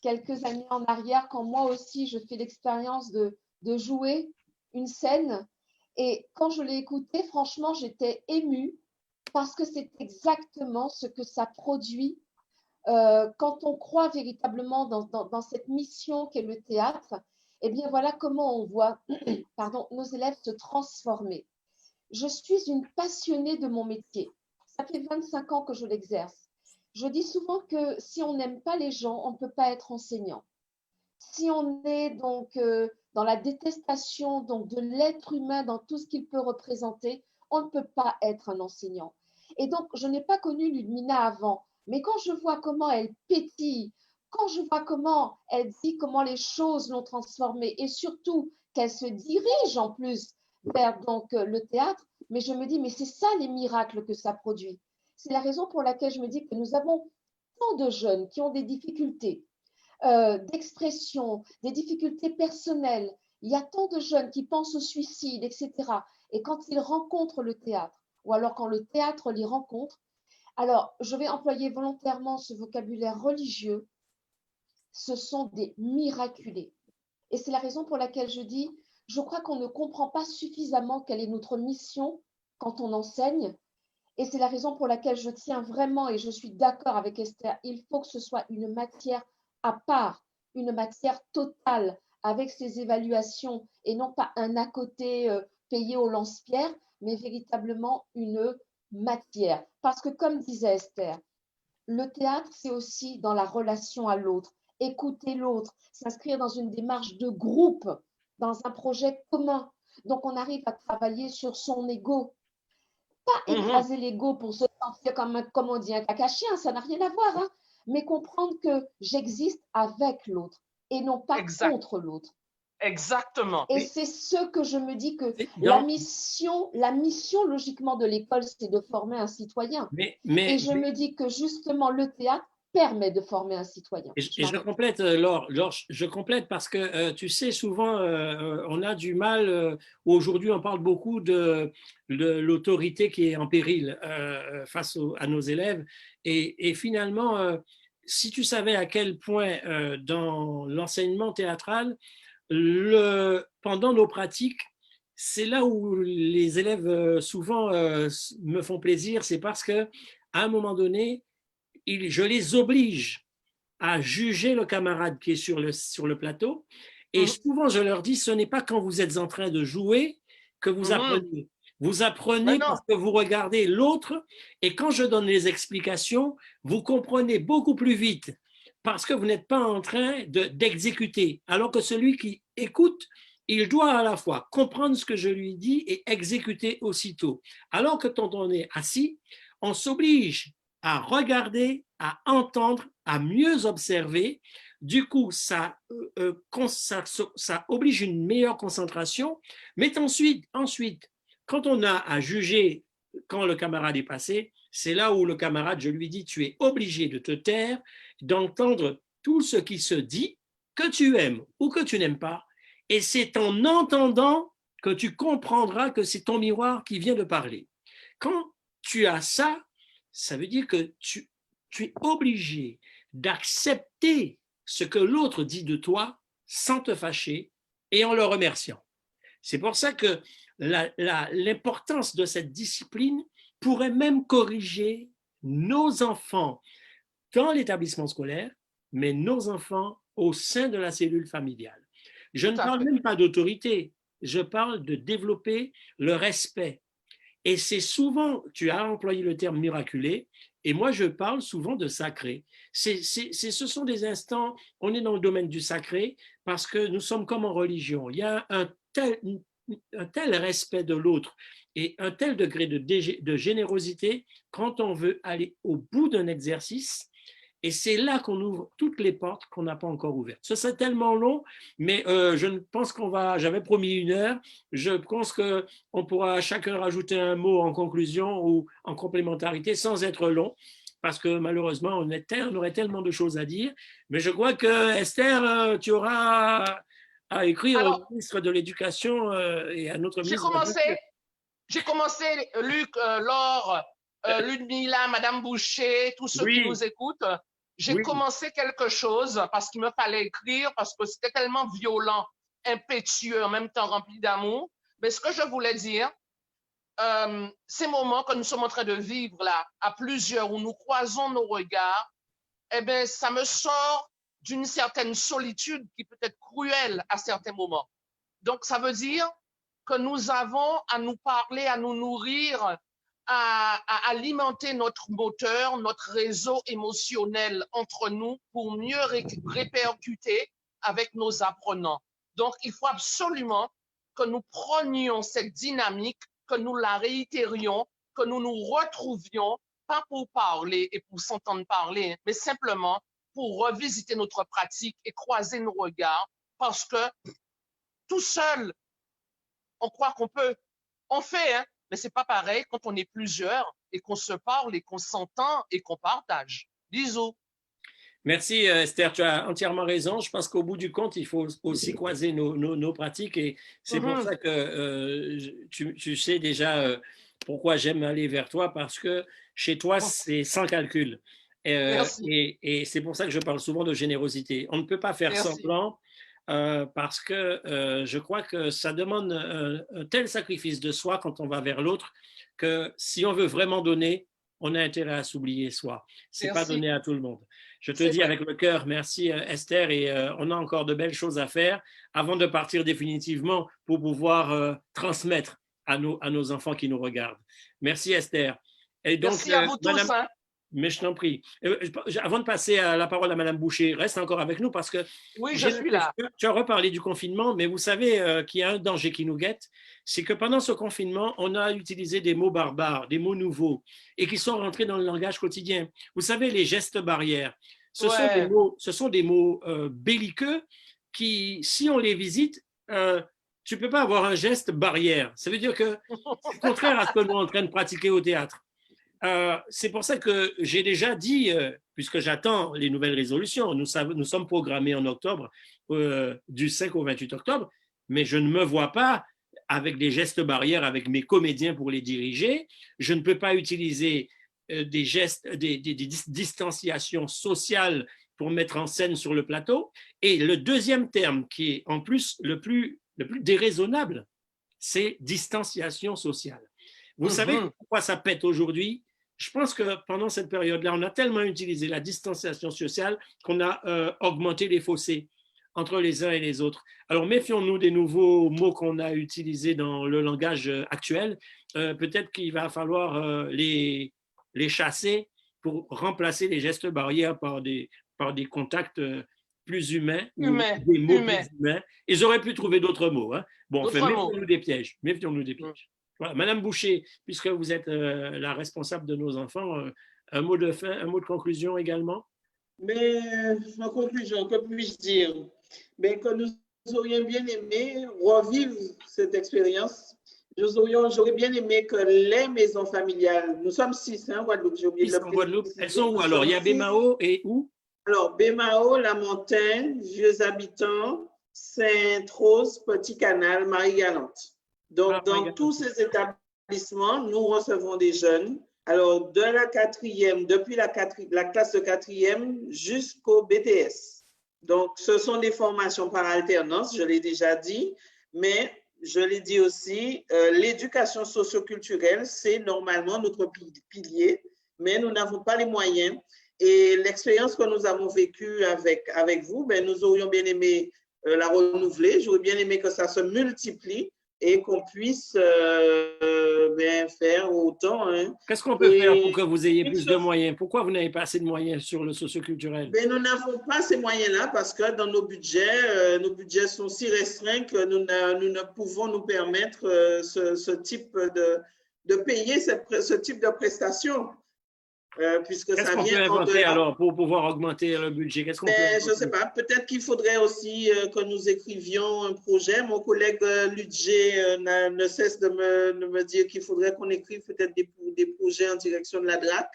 quelques années en arrière, quand moi aussi, je fais l'expérience de jouer une scène. Et quand je l'ai écoutée, franchement, j'étais émue parce que c'est exactement ce que ça produit quand on croit véritablement dans cette mission qu'est le théâtre. Eh bien, voilà comment on voit pardon, nos élèves se transformer. Je suis une passionnée de mon métier. Ça fait 25 ans que je l'exerce. Je dis souvent que si on n'aime pas les gens, on ne peut pas être enseignant. Si on est donc dans la détestation donc de l'être humain, dans tout ce qu'il peut représenter, on ne peut pas être un enseignant. Et donc, je n'ai pas connu Ludmina avant, mais quand je vois comment elle pétille, quand je vois comment elle dit comment les choses l'ont transformée et surtout qu'elle se dirige en plus vers donc le théâtre, mais je me dis, mais c'est ça les miracles que ça produit. C'est la raison pour laquelle je me dis que nous avons tant de jeunes qui ont des difficultés d'expression, des difficultés personnelles. Il y a tant de jeunes qui pensent au suicide, etc. Et quand ils rencontrent le théâtre, ou alors quand le théâtre les rencontre, alors je vais employer volontairement ce vocabulaire religieux, ce sont des miraculés. Et c'est la raison pour laquelle je dis, je crois qu'on ne comprend pas suffisamment quelle est notre mission quand on enseigne. Et c'est la raison pour laquelle je tiens vraiment, et je suis d'accord avec Esther, il faut que ce soit une matière à part, une matière totale, avec ses évaluations, et non pas un à côté payé au lance-pierre, mais véritablement une matière. Parce que comme disait Esther, le théâtre, c'est aussi dans la relation à l'autre, écouter l'autre, s'inscrire dans une démarche de groupe, dans un projet commun. Donc on arrive à travailler sur son ego, pas écraser l'ego pour se sentir comme on dit un caca chien, ça n'a rien à voir, hein, mais comprendre que j'existe avec l'autre et non pas contre l'autre. Exactement. Et c'est ce que je me dis que Non. la mission logiquement de l'école, c'est de former un citoyen. Et je me dis que justement le théâtre permet de former un citoyen. Et je complète, Laure, je complète parce que tu sais, souvent, on a du mal, aujourd'hui on parle beaucoup de l'autorité qui est en péril face à nos élèves. Et finalement, si tu savais à quel point dans l'enseignement théâtral, pendant nos pratiques, c'est là où les élèves souvent me font plaisir, c'est parce qu'à un moment donné, je les oblige à juger le camarade qui est sur le plateau. Et souvent, je leur dis, ce n'est pas quand vous êtes en train de jouer que vous apprenez. Vous apprenez parce que vous regardez l'autre et quand je donne les explications, vous comprenez beaucoup plus vite parce que vous n'êtes pas en train d'exécuter. Alors que celui qui écoute, il doit à la fois comprendre ce que je lui dis et exécuter aussitôt. Alors que quand on est assis, on s'oblige à regarder, à entendre, à mieux observer. Du coup, ça oblige une meilleure concentration. Mais ensuite, quand on a à juger quand le camarade est passé, c'est là où le camarade, je lui dis, tu es obligé de te taire, d'entendre tout ce qui se dit, que tu aimes ou que tu n'aimes pas. Et c'est en entendant que tu comprendras que c'est ton miroir qui vient de parler. Quand tu as ça, ça veut dire que tu es obligé d'accepter ce que l'autre dit de toi sans te fâcher et en le remerciant. C'est pour ça que l'importance de cette discipline pourrait même corriger nos enfants dans l'établissement scolaire, mais nos enfants au sein de la cellule familiale. Je ne parle même pas d'autorité, je parle de développer le respect. Et c'est souvent, tu as employé le terme miraculé, et moi je parle souvent de sacré. Ce sont des instants, on est dans le domaine du sacré, parce que nous sommes comme en religion. Il y a un tel respect de l'autre et un tel degré de générosité quand on veut aller au bout d'un exercice. Et c'est là qu'on ouvre toutes les portes qu'on n'a pas encore ouvertes. Ce serait tellement long, mais je ne pense j'avais promis 1 heure, je pense qu'on pourra chacun rajouter un mot en conclusion ou en complémentarité sans être long, parce que malheureusement, on aurait tellement de choses à dire. Mais je crois que Esther, tu auras à écrire au ministre de l'Éducation et à notre ministre. J'ai commencé, Luc, Laure, Ludmilla, Madame Boucher, tous ceux qui Oui, nous écoutent. J'ai oui. commencé quelque chose parce qu'il me fallait écrire, parce que c'était tellement violent, impétueux, en même temps rempli d'amour. Mais ce que je voulais dire, ces moments que nous sommes en train de vivre là, à plusieurs, où nous croisons nos regards, eh bien, ça me sort d'une certaine solitude qui peut être cruelle à certains moments. Donc, ça veut dire que nous avons à nous parler, à nous nourrir, à alimenter notre moteur, notre réseau émotionnel entre nous pour mieux répercuter avec nos apprenants. Donc, il faut absolument que nous prenions cette dynamique, que nous la réitérions, que nous nous retrouvions, pas pour parler et pour s'entendre parler, mais simplement pour revisiter notre pratique et croiser nos regards, parce que tout seul, on croit qu'on peut. On fait, hein, mais c'est pas pareil quand on est plusieurs et qu'on se parle et qu'on s'entend et qu'on partage. Bisous. Merci Esther, tu as entièrement raison. Je pense qu'au bout du compte, il faut aussi croiser nos pratiques et c'est pour ça que tu sais déjà pourquoi j'aime aller vers toi parce que chez toi, c'est sans calcul. Et c'est pour ça que je parle souvent de générosité. On ne peut pas faire semblant parce que je crois que ça demande un tel sacrifice de soi quand on va vers l'autre que si on veut vraiment donner, on a intérêt à s'oublier soi. Ce n'est pas donné à tout le monde. Je te dis avec le cœur, merci Esther, et on a encore de belles choses à faire avant de partir définitivement pour pouvoir transmettre à nos enfants qui nous regardent. Merci Esther. Et donc, merci à vous tous. Hein. Mais je t'en prie. Avant de passer à la parole à Madame Boucher, reste encore avec nous parce que oui, je suis là. Tu as reparlé du confinement, mais vous savez qu'il y a un danger qui nous guette, c'est que pendant ce confinement, on a utilisé des mots barbares, des mots nouveaux, et qui sont rentrés dans le langage quotidien. Vous savez, les gestes barrières, ce sont des mots belliqueux qui, si on les visite, tu ne peux pas avoir un geste barrière. Ça veut dire que c'est contraire à ce que nous sommes en train de pratiquer au théâtre. C'est pour ça que j'ai déjà dit, puisque j'attends les nouvelles résolutions, nous sommes programmés en octobre, du 5 au 28 octobre, mais je ne me vois pas avec des gestes barrières avec mes comédiens pour les diriger. Je ne peux pas utiliser des gestes, des distanciations sociales pour mettre en scène sur le plateau. Et le deuxième terme, qui est en plus le plus déraisonnable, c'est distanciation sociale. Vous savez pourquoi ça pète aujourd'hui? Je pense que pendant cette période-là, on a tellement utilisé la distanciation sociale qu'on a augmenté les fossés entre les uns et les autres. Alors, méfions-nous des nouveaux mots qu'on a utilisés dans le langage actuel. Peut-être qu'il va falloir les chasser pour remplacer les gestes barrières par des contacts plus humains, des mots plus humains. Ils auraient pu trouver d'autres mots. Hein. Bon, méfions-nous des pièges. Méfions-nous des pièges. Voilà. Madame Boucher, puisque vous êtes la responsable de nos enfants, un mot de fin, un mot de conclusion également? Mais en conclusion, que puis-je dire? Mais que nous aurions bien aimé revivre cette expérience. J'aurais bien aimé que les maisons familiales, nous sommes 6, hein, Guadeloupe, j'ai oublié de Guadeloupe. Elles sont où alors? Il y a Bémao et où? Alors, Bémao, La Montagne, Vieux Habitants, Sainte-Rose, Petit Canal, Marie-Galante. Donc, dans tous ces établissements, nous recevons des jeunes. Alors, de la quatrième, depuis la classe de quatrième jusqu'au BTS. Donc, ce sont des formations par alternance, je l'ai déjà dit, mais je l'ai dit aussi, l'éducation socio-culturelle, c'est normalement notre pilier, mais nous n'avons pas les moyens. Et l'expérience que nous avons vécue avec vous, ben, nous aurions bien aimé la renouveler. J'aurais bien aimé que ça se multiplie et qu'on puisse faire autant. Hein. Qu'est-ce qu'on peut faire pour que vous ayez plus de moyens? Pourquoi vous n'avez pas assez de moyens sur le socioculturel? Ben, nous n'avons pas ces moyens-là parce que dans nos budgets sont si restreints que nous ne pouvons nous permettre ce type de payer ce type de prestations. Puisque qu'est-ce qu'on peut inventer alors pour pouvoir augmenter le budget? Qu'est-ce qu'on peut je ne sais pas. Peut-être qu'il faudrait aussi que nous écrivions un projet. Mon collègue Ludger ne cesse de me dire qu'il faudrait qu'on écrive peut-être des projets en direction de la DRAC.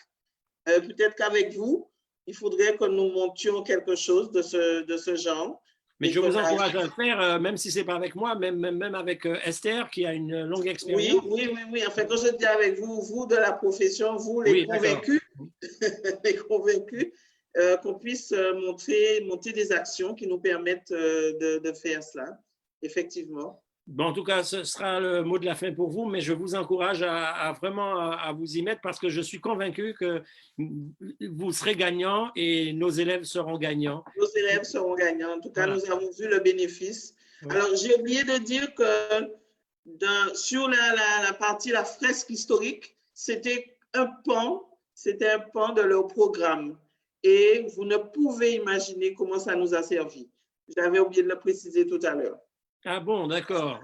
Peut-être qu'avec vous, il faudrait que nous montions quelque chose de ce genre. Mais Et je vous qu'on a- encourage à le faire, même si ce n'est pas avec moi, même avec Esther, qui a une longue Oui, expérience. oui, oui, oui. En fait, quand je dis avec vous, vous de la profession, vous les Oui, d'accord. convaincus, les convaincus, qu'on puisse monter des actions qui nous permettent de faire cela, effectivement. Bon, en tout cas, ce sera le mot de la fin pour vous, mais je vous encourage à vraiment à vous y mettre parce que je suis convaincu que vous serez gagnant et nos élèves seront gagnants. Nos élèves seront gagnants. En tout cas, Voilà. nous avons vu le bénéfice. Oui. Alors, j'ai oublié de dire que sur la partie, la fresque historique, c'était un pan de leur programme. Et vous ne pouvez imaginer comment ça nous a servi. J'avais oublié de le préciser tout à l'heure. Ah bon, d'accord.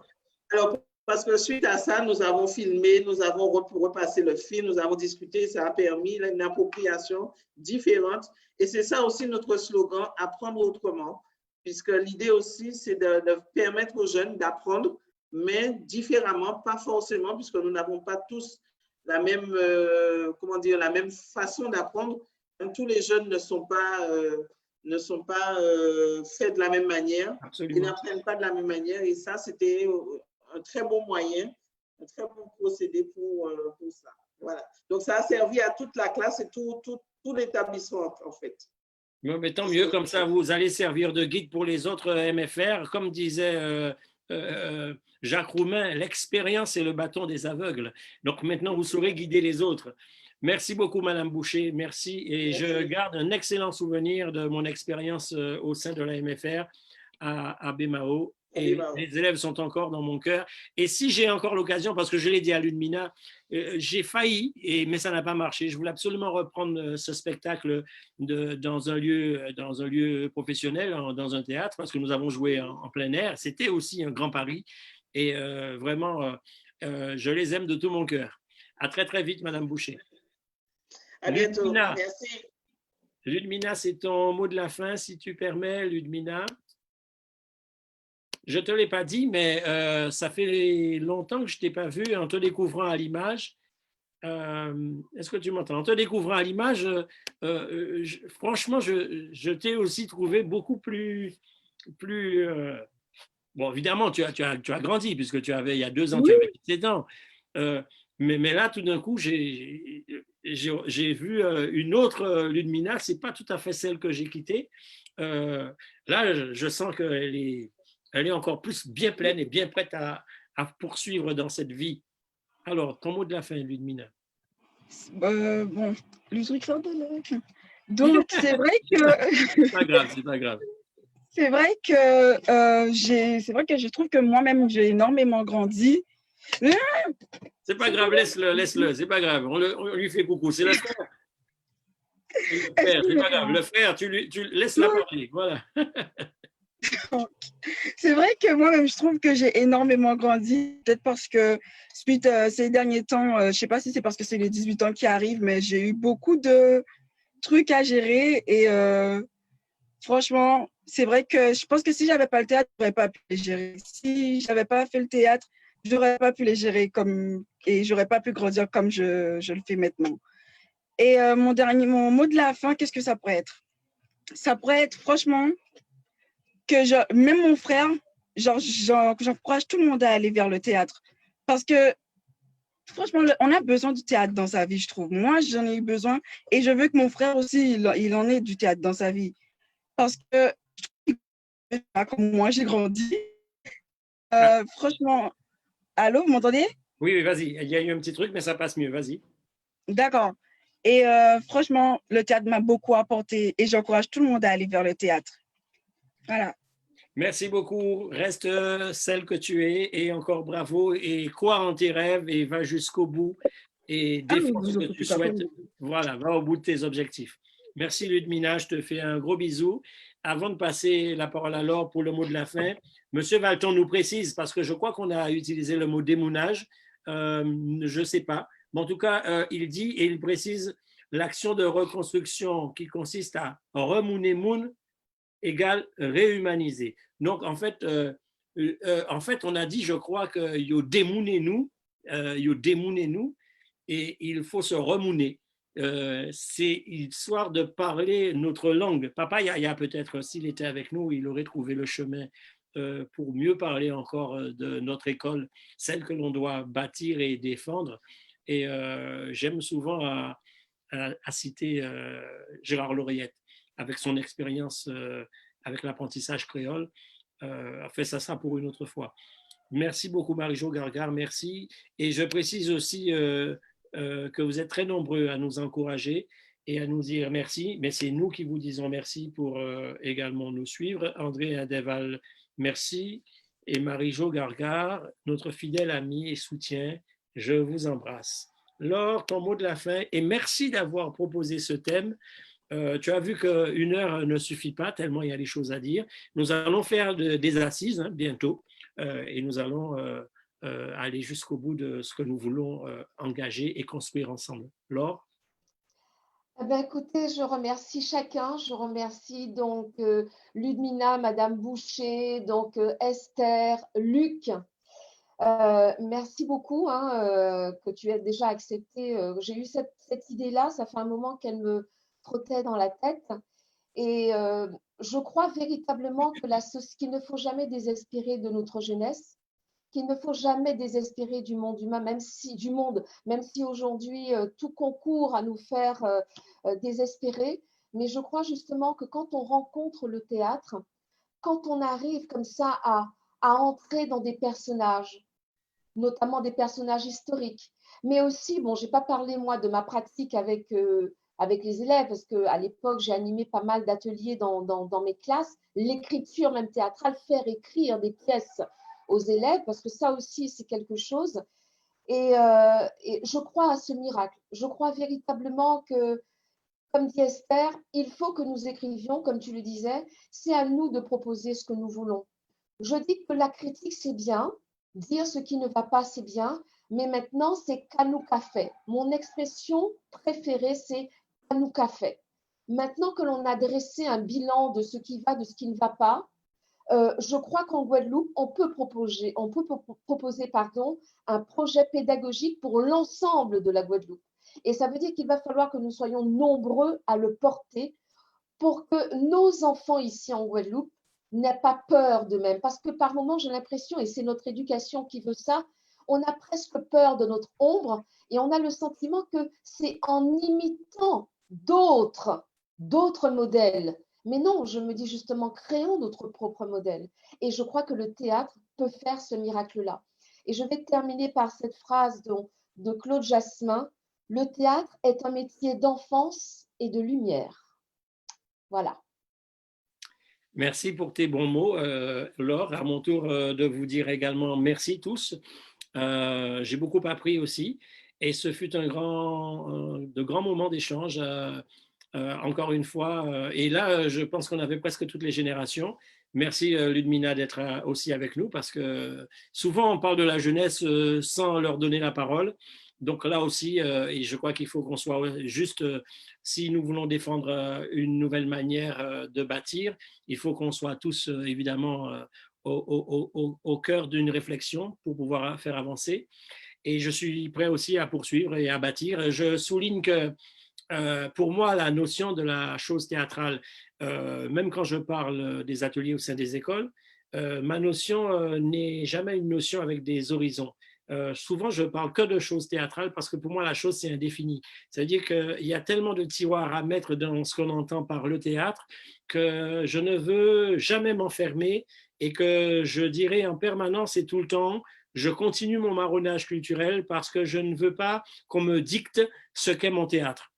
Alors, parce que suite à ça, nous avons filmé, nous avons repassé le film, nous avons discuté, ça a permis une appropriation différente. Et c'est ça aussi notre slogan, apprendre autrement, puisque l'idée aussi, c'est de permettre aux jeunes d'apprendre, mais différemment, pas forcément, puisque nous n'avons pas tous la même, la même façon d'apprendre. Tous les jeunes ne sont pas faits de la même manière. Absolument. Ils n'apprennent pas de la même manière. Et ça, c'était un très bon moyen, un très bon procédé pour ça. Voilà. Donc, ça a servi à toute la classe et tout l'établissement, en fait. Mais tant mieux, comme ça, vous allez servir de guide pour les autres MFR. Comme disait Jacques Roumain, l'expérience est le bâton des aveugles. Donc maintenant, vous saurez guider les autres. Merci beaucoup, Madame Boucher. Merci. Et Merci. je garde un excellent souvenir de mon expérience au sein de la MFR à BMAO. Et les élèves sont encore dans mon cœur. Et si j'ai encore l'occasion, parce que je l'ai dit à Ludmina, j'ai failli, mais ça n'a pas marché. Je voulais absolument reprendre ce spectacle dans un lieu professionnel, dans un théâtre, parce que nous avons joué en plein air. C'était aussi un grand pari. Et vraiment, je les aime de tout mon cœur. À très, très vite, Madame Boucher. À bientôt. Ludmina, merci. Ludmina, c'est ton mot de la fin, si tu permets, Ludmina. Je ne te l'ai pas dit, mais ça fait longtemps que je ne t'ai pas vu en te découvrant à l'image. Est-ce que tu m'entends? En te découvrant à l'image, franchement, je t'ai aussi trouvé beaucoup plus bon, évidemment, tu as grandi, puisque il y a 2 ans, Oui. tu avais 17 ans. Mais là, tout d'un coup, j'ai vu une autre Ludmina. Ce n'est pas tout à fait celle que j'ai quittée. Là, je sens qu'elle est encore plus bien pleine et bien prête à poursuivre dans cette vie. Alors, ton mot de la fin, Ludmina. Bon, le truc ça donc, c'est vrai que... C'est pas grave, c'est pas grave. C'est vrai que je trouve que moi-même, j'ai énormément grandi. C'est pas grave, laisse-le, c'est pas grave. On lui fait coucou, c'est le frère. C'est pas grave, le frère, tu laisses-la parler, voilà. C'est vrai que moi-même, je trouve que j'ai énormément grandi, peut-être parce que suite ces derniers temps, je ne sais pas si c'est parce que c'est les 18 ans qui arrivent, mais j'ai eu beaucoup de trucs à gérer et franchement, c'est vrai que je pense que si je n'avais pas le théâtre, je n'aurais pas pu les gérer. Si je n'avais pas fait le théâtre, je n'aurais pas pu les gérer et je n'aurais pas pu grandir comme je le fais maintenant. Et mon mot de la fin, qu'est-ce que ça pourrait être? Ça pourrait être franchement que même mon frère, j'encourage tout le monde à aller vers le théâtre. Parce que franchement, on a besoin du théâtre dans sa vie, je trouve. Moi, j'en ai eu besoin et je veux que mon frère aussi, il en ait du théâtre dans sa vie. Parce que, comme moi, j'ai grandi. Franchement, allô, vous m'entendez? Oui, vas-y. Il y a eu un petit truc, mais ça passe mieux. Vas-y. D'accord. Et franchement, le théâtre m'a beaucoup apporté et j'encourage tout le monde à aller vers le théâtre. Voilà. Merci beaucoup. Reste celle que tu es et encore bravo et crois en tes rêves et va jusqu'au bout et défends ce que tu souhaites. Voilà, va au bout de tes objectifs. Merci Ludmina, je te fais un gros bisou. Avant de passer la parole à Laure pour le mot de la fin, Monsieur Valton nous précise, parce que je crois qu'on a utilisé le mot démounage, je ne sais pas, mais en tout cas, il dit et il précise l'action de reconstruction qui consiste à remouner moun égale réhumaniser. Donc, en fait, on a dit, je crois, que yo démounez nous, et il faut se remouner. c'est histoire de parler notre langue. Papa Yaya, peut-être, s'il était avec nous, il aurait trouvé le chemin pour mieux parler encore de notre école, celle que l'on doit bâtir et défendre. Et j'aime souvent à citer Gérard Lauriette, avec son expérience avec l'apprentissage créole. A fait ça pour une autre fois. Merci beaucoup, Marie-Jo Gargare, merci. Et je précise aussi que vous êtes très nombreux à nous encourager et à nous dire merci, mais c'est nous qui vous disons merci pour également nous suivre. André Adeval, merci. Et Marie-Jo Gargare, notre fidèle amie et soutien, je vous embrasse. Laure, ton mot de la fin, et merci d'avoir proposé ce thème. Tu as vu qu'une heure ne suffit pas, tellement il y a des choses à dire. Nous allons faire des assises bientôt et nous allons aller jusqu'au bout de ce que nous voulons engager et construire ensemble. Laure? Eh ben, écoutez, je remercie chacun. Je remercie donc Ludmina, Madame Boucher, donc Esther, Luc. Merci beaucoup que tu aies déjà accepté. J'ai eu cette idée-là, ça fait un moment qu'elle me trottait dans la tête. Et je crois véritablement qu'il ne faut jamais désespérer de notre jeunesse, qu'il ne faut jamais désespérer du monde humain, même si aujourd'hui tout concourt à nous faire désespérer. Mais je crois justement que quand on rencontre le théâtre, quand on arrive comme ça à entrer dans des personnages, notamment des personnages historiques, mais aussi, bon, je n'ai pas parlé moi de ma pratique avec les élèves, parce qu'à l'époque, j'ai animé pas mal d'ateliers dans mes classes, l'écriture même théâtrale, faire écrire des pièces aux élèves, parce que ça aussi, c'est quelque chose. Et je crois à ce miracle. Je crois véritablement que, comme dit Esther, il faut que nous écrivions, comme tu le disais, c'est à nous de proposer ce que nous voulons. Je dis que la critique, c'est bien, dire ce qui ne va pas, c'est bien, mais maintenant, c'est Kanouka fait. Mon expression préférée, c'est Kanouka fait. Maintenant que l'on a dressé un bilan de ce qui va, de ce qui ne va pas, je crois qu'en Guadeloupe, on peut proposer un projet pédagogique pour l'ensemble de la Guadeloupe. Et ça veut dire qu'il va falloir que nous soyons nombreux à le porter pour que nos enfants ici en Guadeloupe n'aient pas peur d'eux-mêmes. Parce que par moments, j'ai l'impression, et c'est notre éducation qui veut ça, on a presque peur de notre ombre et on a le sentiment que c'est en imitant d'autres modèles. Mais non, je me dis justement, créons notre propre modèle. Et je crois que le théâtre peut faire ce miracle-là. Et je vais terminer par cette phrase de Claude Jasmin, le théâtre est un métier d'enfance et de lumière. Voilà. Merci pour tes bons mots, Laure. À mon tour de vous dire également merci tous. J'ai beaucoup appris aussi et ce fut de grands moments d'échange. Encore une fois, et là, je pense qu'on avait presque toutes les générations. Merci Ludmina d'être aussi avec nous parce que souvent on parle de la jeunesse sans leur donner la parole. Donc là aussi, et je crois qu'il faut qu'on soit juste, si nous voulons défendre une nouvelle manière de bâtir, il faut qu'on soit tous évidemment au cœur d'une réflexion pour pouvoir faire avancer. Et je suis prêt aussi à poursuivre et à bâtir. Je souligne que pour moi, la notion de la chose théâtrale, même quand je parle des ateliers au sein des écoles, ma notion n'est jamais une notion avec des horizons. Souvent, je parle que de choses théâtrales parce que pour moi, la chose, c'est indéfini. C'est-à-dire qu'il y a tellement de tiroirs à mettre dans ce qu'on entend par le théâtre que je ne veux jamais m'enfermer et que je dirais en permanence et tout le temps, je continue mon marronnage culturel parce que je ne veux pas qu'on me dicte ce qu'est mon théâtre.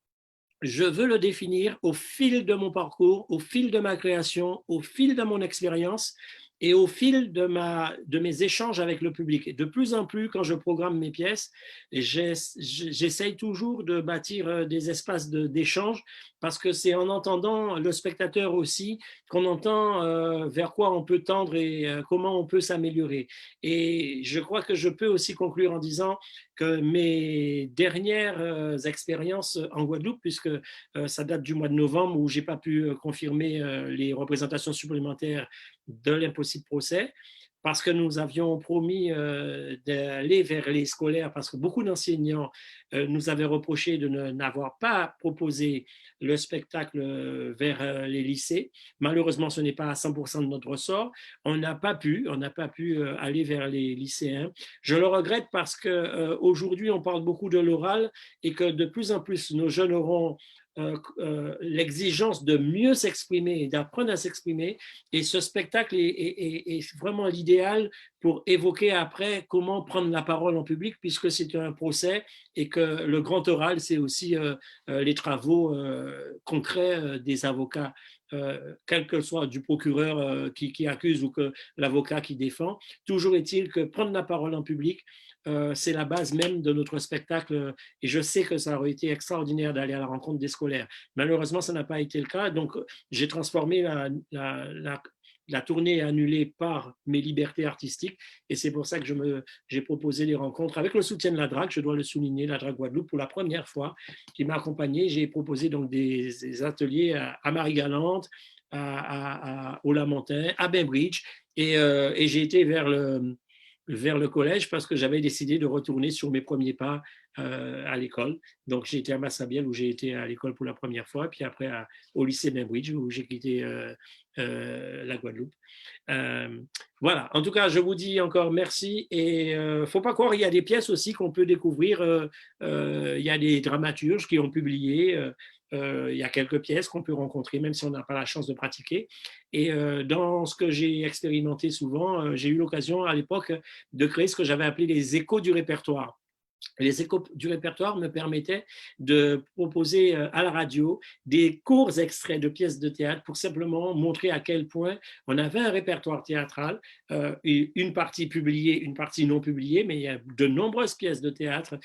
Je veux le définir au fil de mon parcours, au fil de ma création, au fil de mon expérience et au fil de mes échanges avec le public. Et de plus en plus, quand je programme mes pièces, j'essaye toujours de bâtir des espaces d'échange parce que c'est en entendant le spectateur aussi qu'on entend vers quoi on peut tendre et comment on peut s'améliorer. Et je crois que je peux aussi conclure en disant que mes dernières expériences en Guadeloupe, puisque ça date du mois de novembre où je n'ai pas pu confirmer les représentations supplémentaires de l'impossible procès, parce que nous avions promis d'aller vers les scolaires, parce que beaucoup d'enseignants nous avait reproché de n'avoir pas proposé le spectacle vers les lycées. Malheureusement, ce n'est pas à 100% de notre ressort. On n'a pas pu aller vers les lycéens. Je le regrette parce qu'aujourd'hui, on parle beaucoup de l'oral et que de plus en plus, nos jeunes auront l'exigence de mieux s'exprimer et d'apprendre à s'exprimer. Et ce spectacle est vraiment l'idéal pour évoquer après comment prendre la parole en public, puisque c'est un procès et que le grand oral, c'est aussi les travaux concrets des avocats, quel que soit du procureur qui accuse ou que l'avocat qui défend. Toujours est-il que prendre la parole en public, c'est la base même de notre spectacle et je sais que ça aurait été extraordinaire d'aller à la rencontre des scolaires. Malheureusement, ça n'a pas été le cas, donc j'ai transformé la tournée annulée par mes libertés artistiques et c'est pour ça que j'ai proposé des rencontres avec le soutien de la DRAC, je dois le souligner, la DRAC Guadeloupe pour la première fois qui m'a accompagné. J'ai proposé donc des ateliers à Marie-Galante, au Lamentin, à Bainbridge et j'ai été vers le collège parce que j'avais décidé de retourner sur mes premiers pas à l'école. Donc, j'ai été à Massabielle où j'ai été à l'école pour la première fois, puis après au lycée Bainbridge où j'ai quitté la Guadeloupe. Voilà, en tout cas, je vous dis encore merci et faut pas croire, il y a des pièces aussi qu'on peut découvrir. Il y a des dramaturges qui ont publié. Il y a quelques pièces qu'on peut rencontrer, même si on n'a pas la chance de pratiquer. Et dans ce que j'ai expérimenté souvent, j'ai eu l'occasion à l'époque de créer ce que j'avais appelé les échos du répertoire. Les échos du répertoire me permettaient de proposer à la radio des courts extraits de pièces de théâtre pour simplement montrer à quel point on avait un répertoire théâtral, une partie publiée, une partie non publiée, mais il y a de nombreuses pièces de théâtre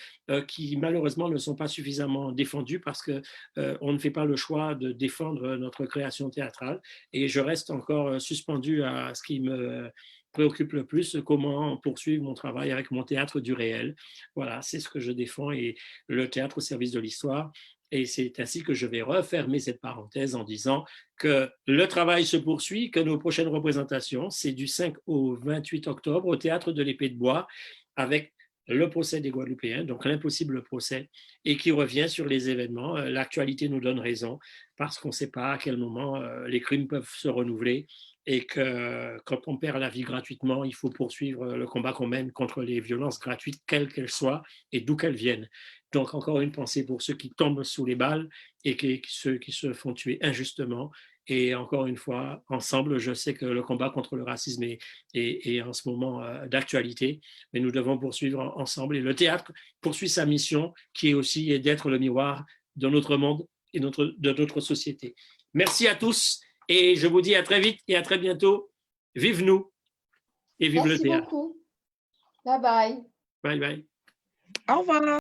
qui malheureusement ne sont pas suffisamment défendues parce qu'on ne fait pas le choix de défendre notre création théâtrale. Et je reste encore suspendu à ce qui me préoccupe le plus, comment poursuivre mon travail avec mon théâtre du réel. Voilà, c'est ce que je défends et le théâtre au service de l'histoire. Et c'est ainsi que je vais refermer cette parenthèse en disant que le travail se poursuit, que nos prochaines représentations, c'est du 5 au 28 octobre au Théâtre de l'Épée de Bois avec le procès des Guadeloupéens, donc l'impossible procès, et qui revient sur les événements. L'actualité nous donne raison parce qu'on ne sait pas à quel moment les crimes peuvent se renouveler et que quand on perd la vie gratuitement, il faut poursuivre le combat qu'on mène contre les violences gratuites, quelles qu'elles soient et d'où qu'elles viennent. Donc, encore une pensée pour ceux qui tombent sous les balles et ceux qui se font tuer injustement. Et encore une fois, ensemble, je sais que le combat contre le racisme est en ce moment d'actualité, mais nous devons poursuivre ensemble. Et le théâtre poursuit sa mission, qui est aussi d'être le miroir de notre monde et de notre société. Merci à tous et je vous dis à très vite et à très bientôt. Vive nous et vive le théâtre. Merci beaucoup. Bye bye. Bye bye. Au revoir.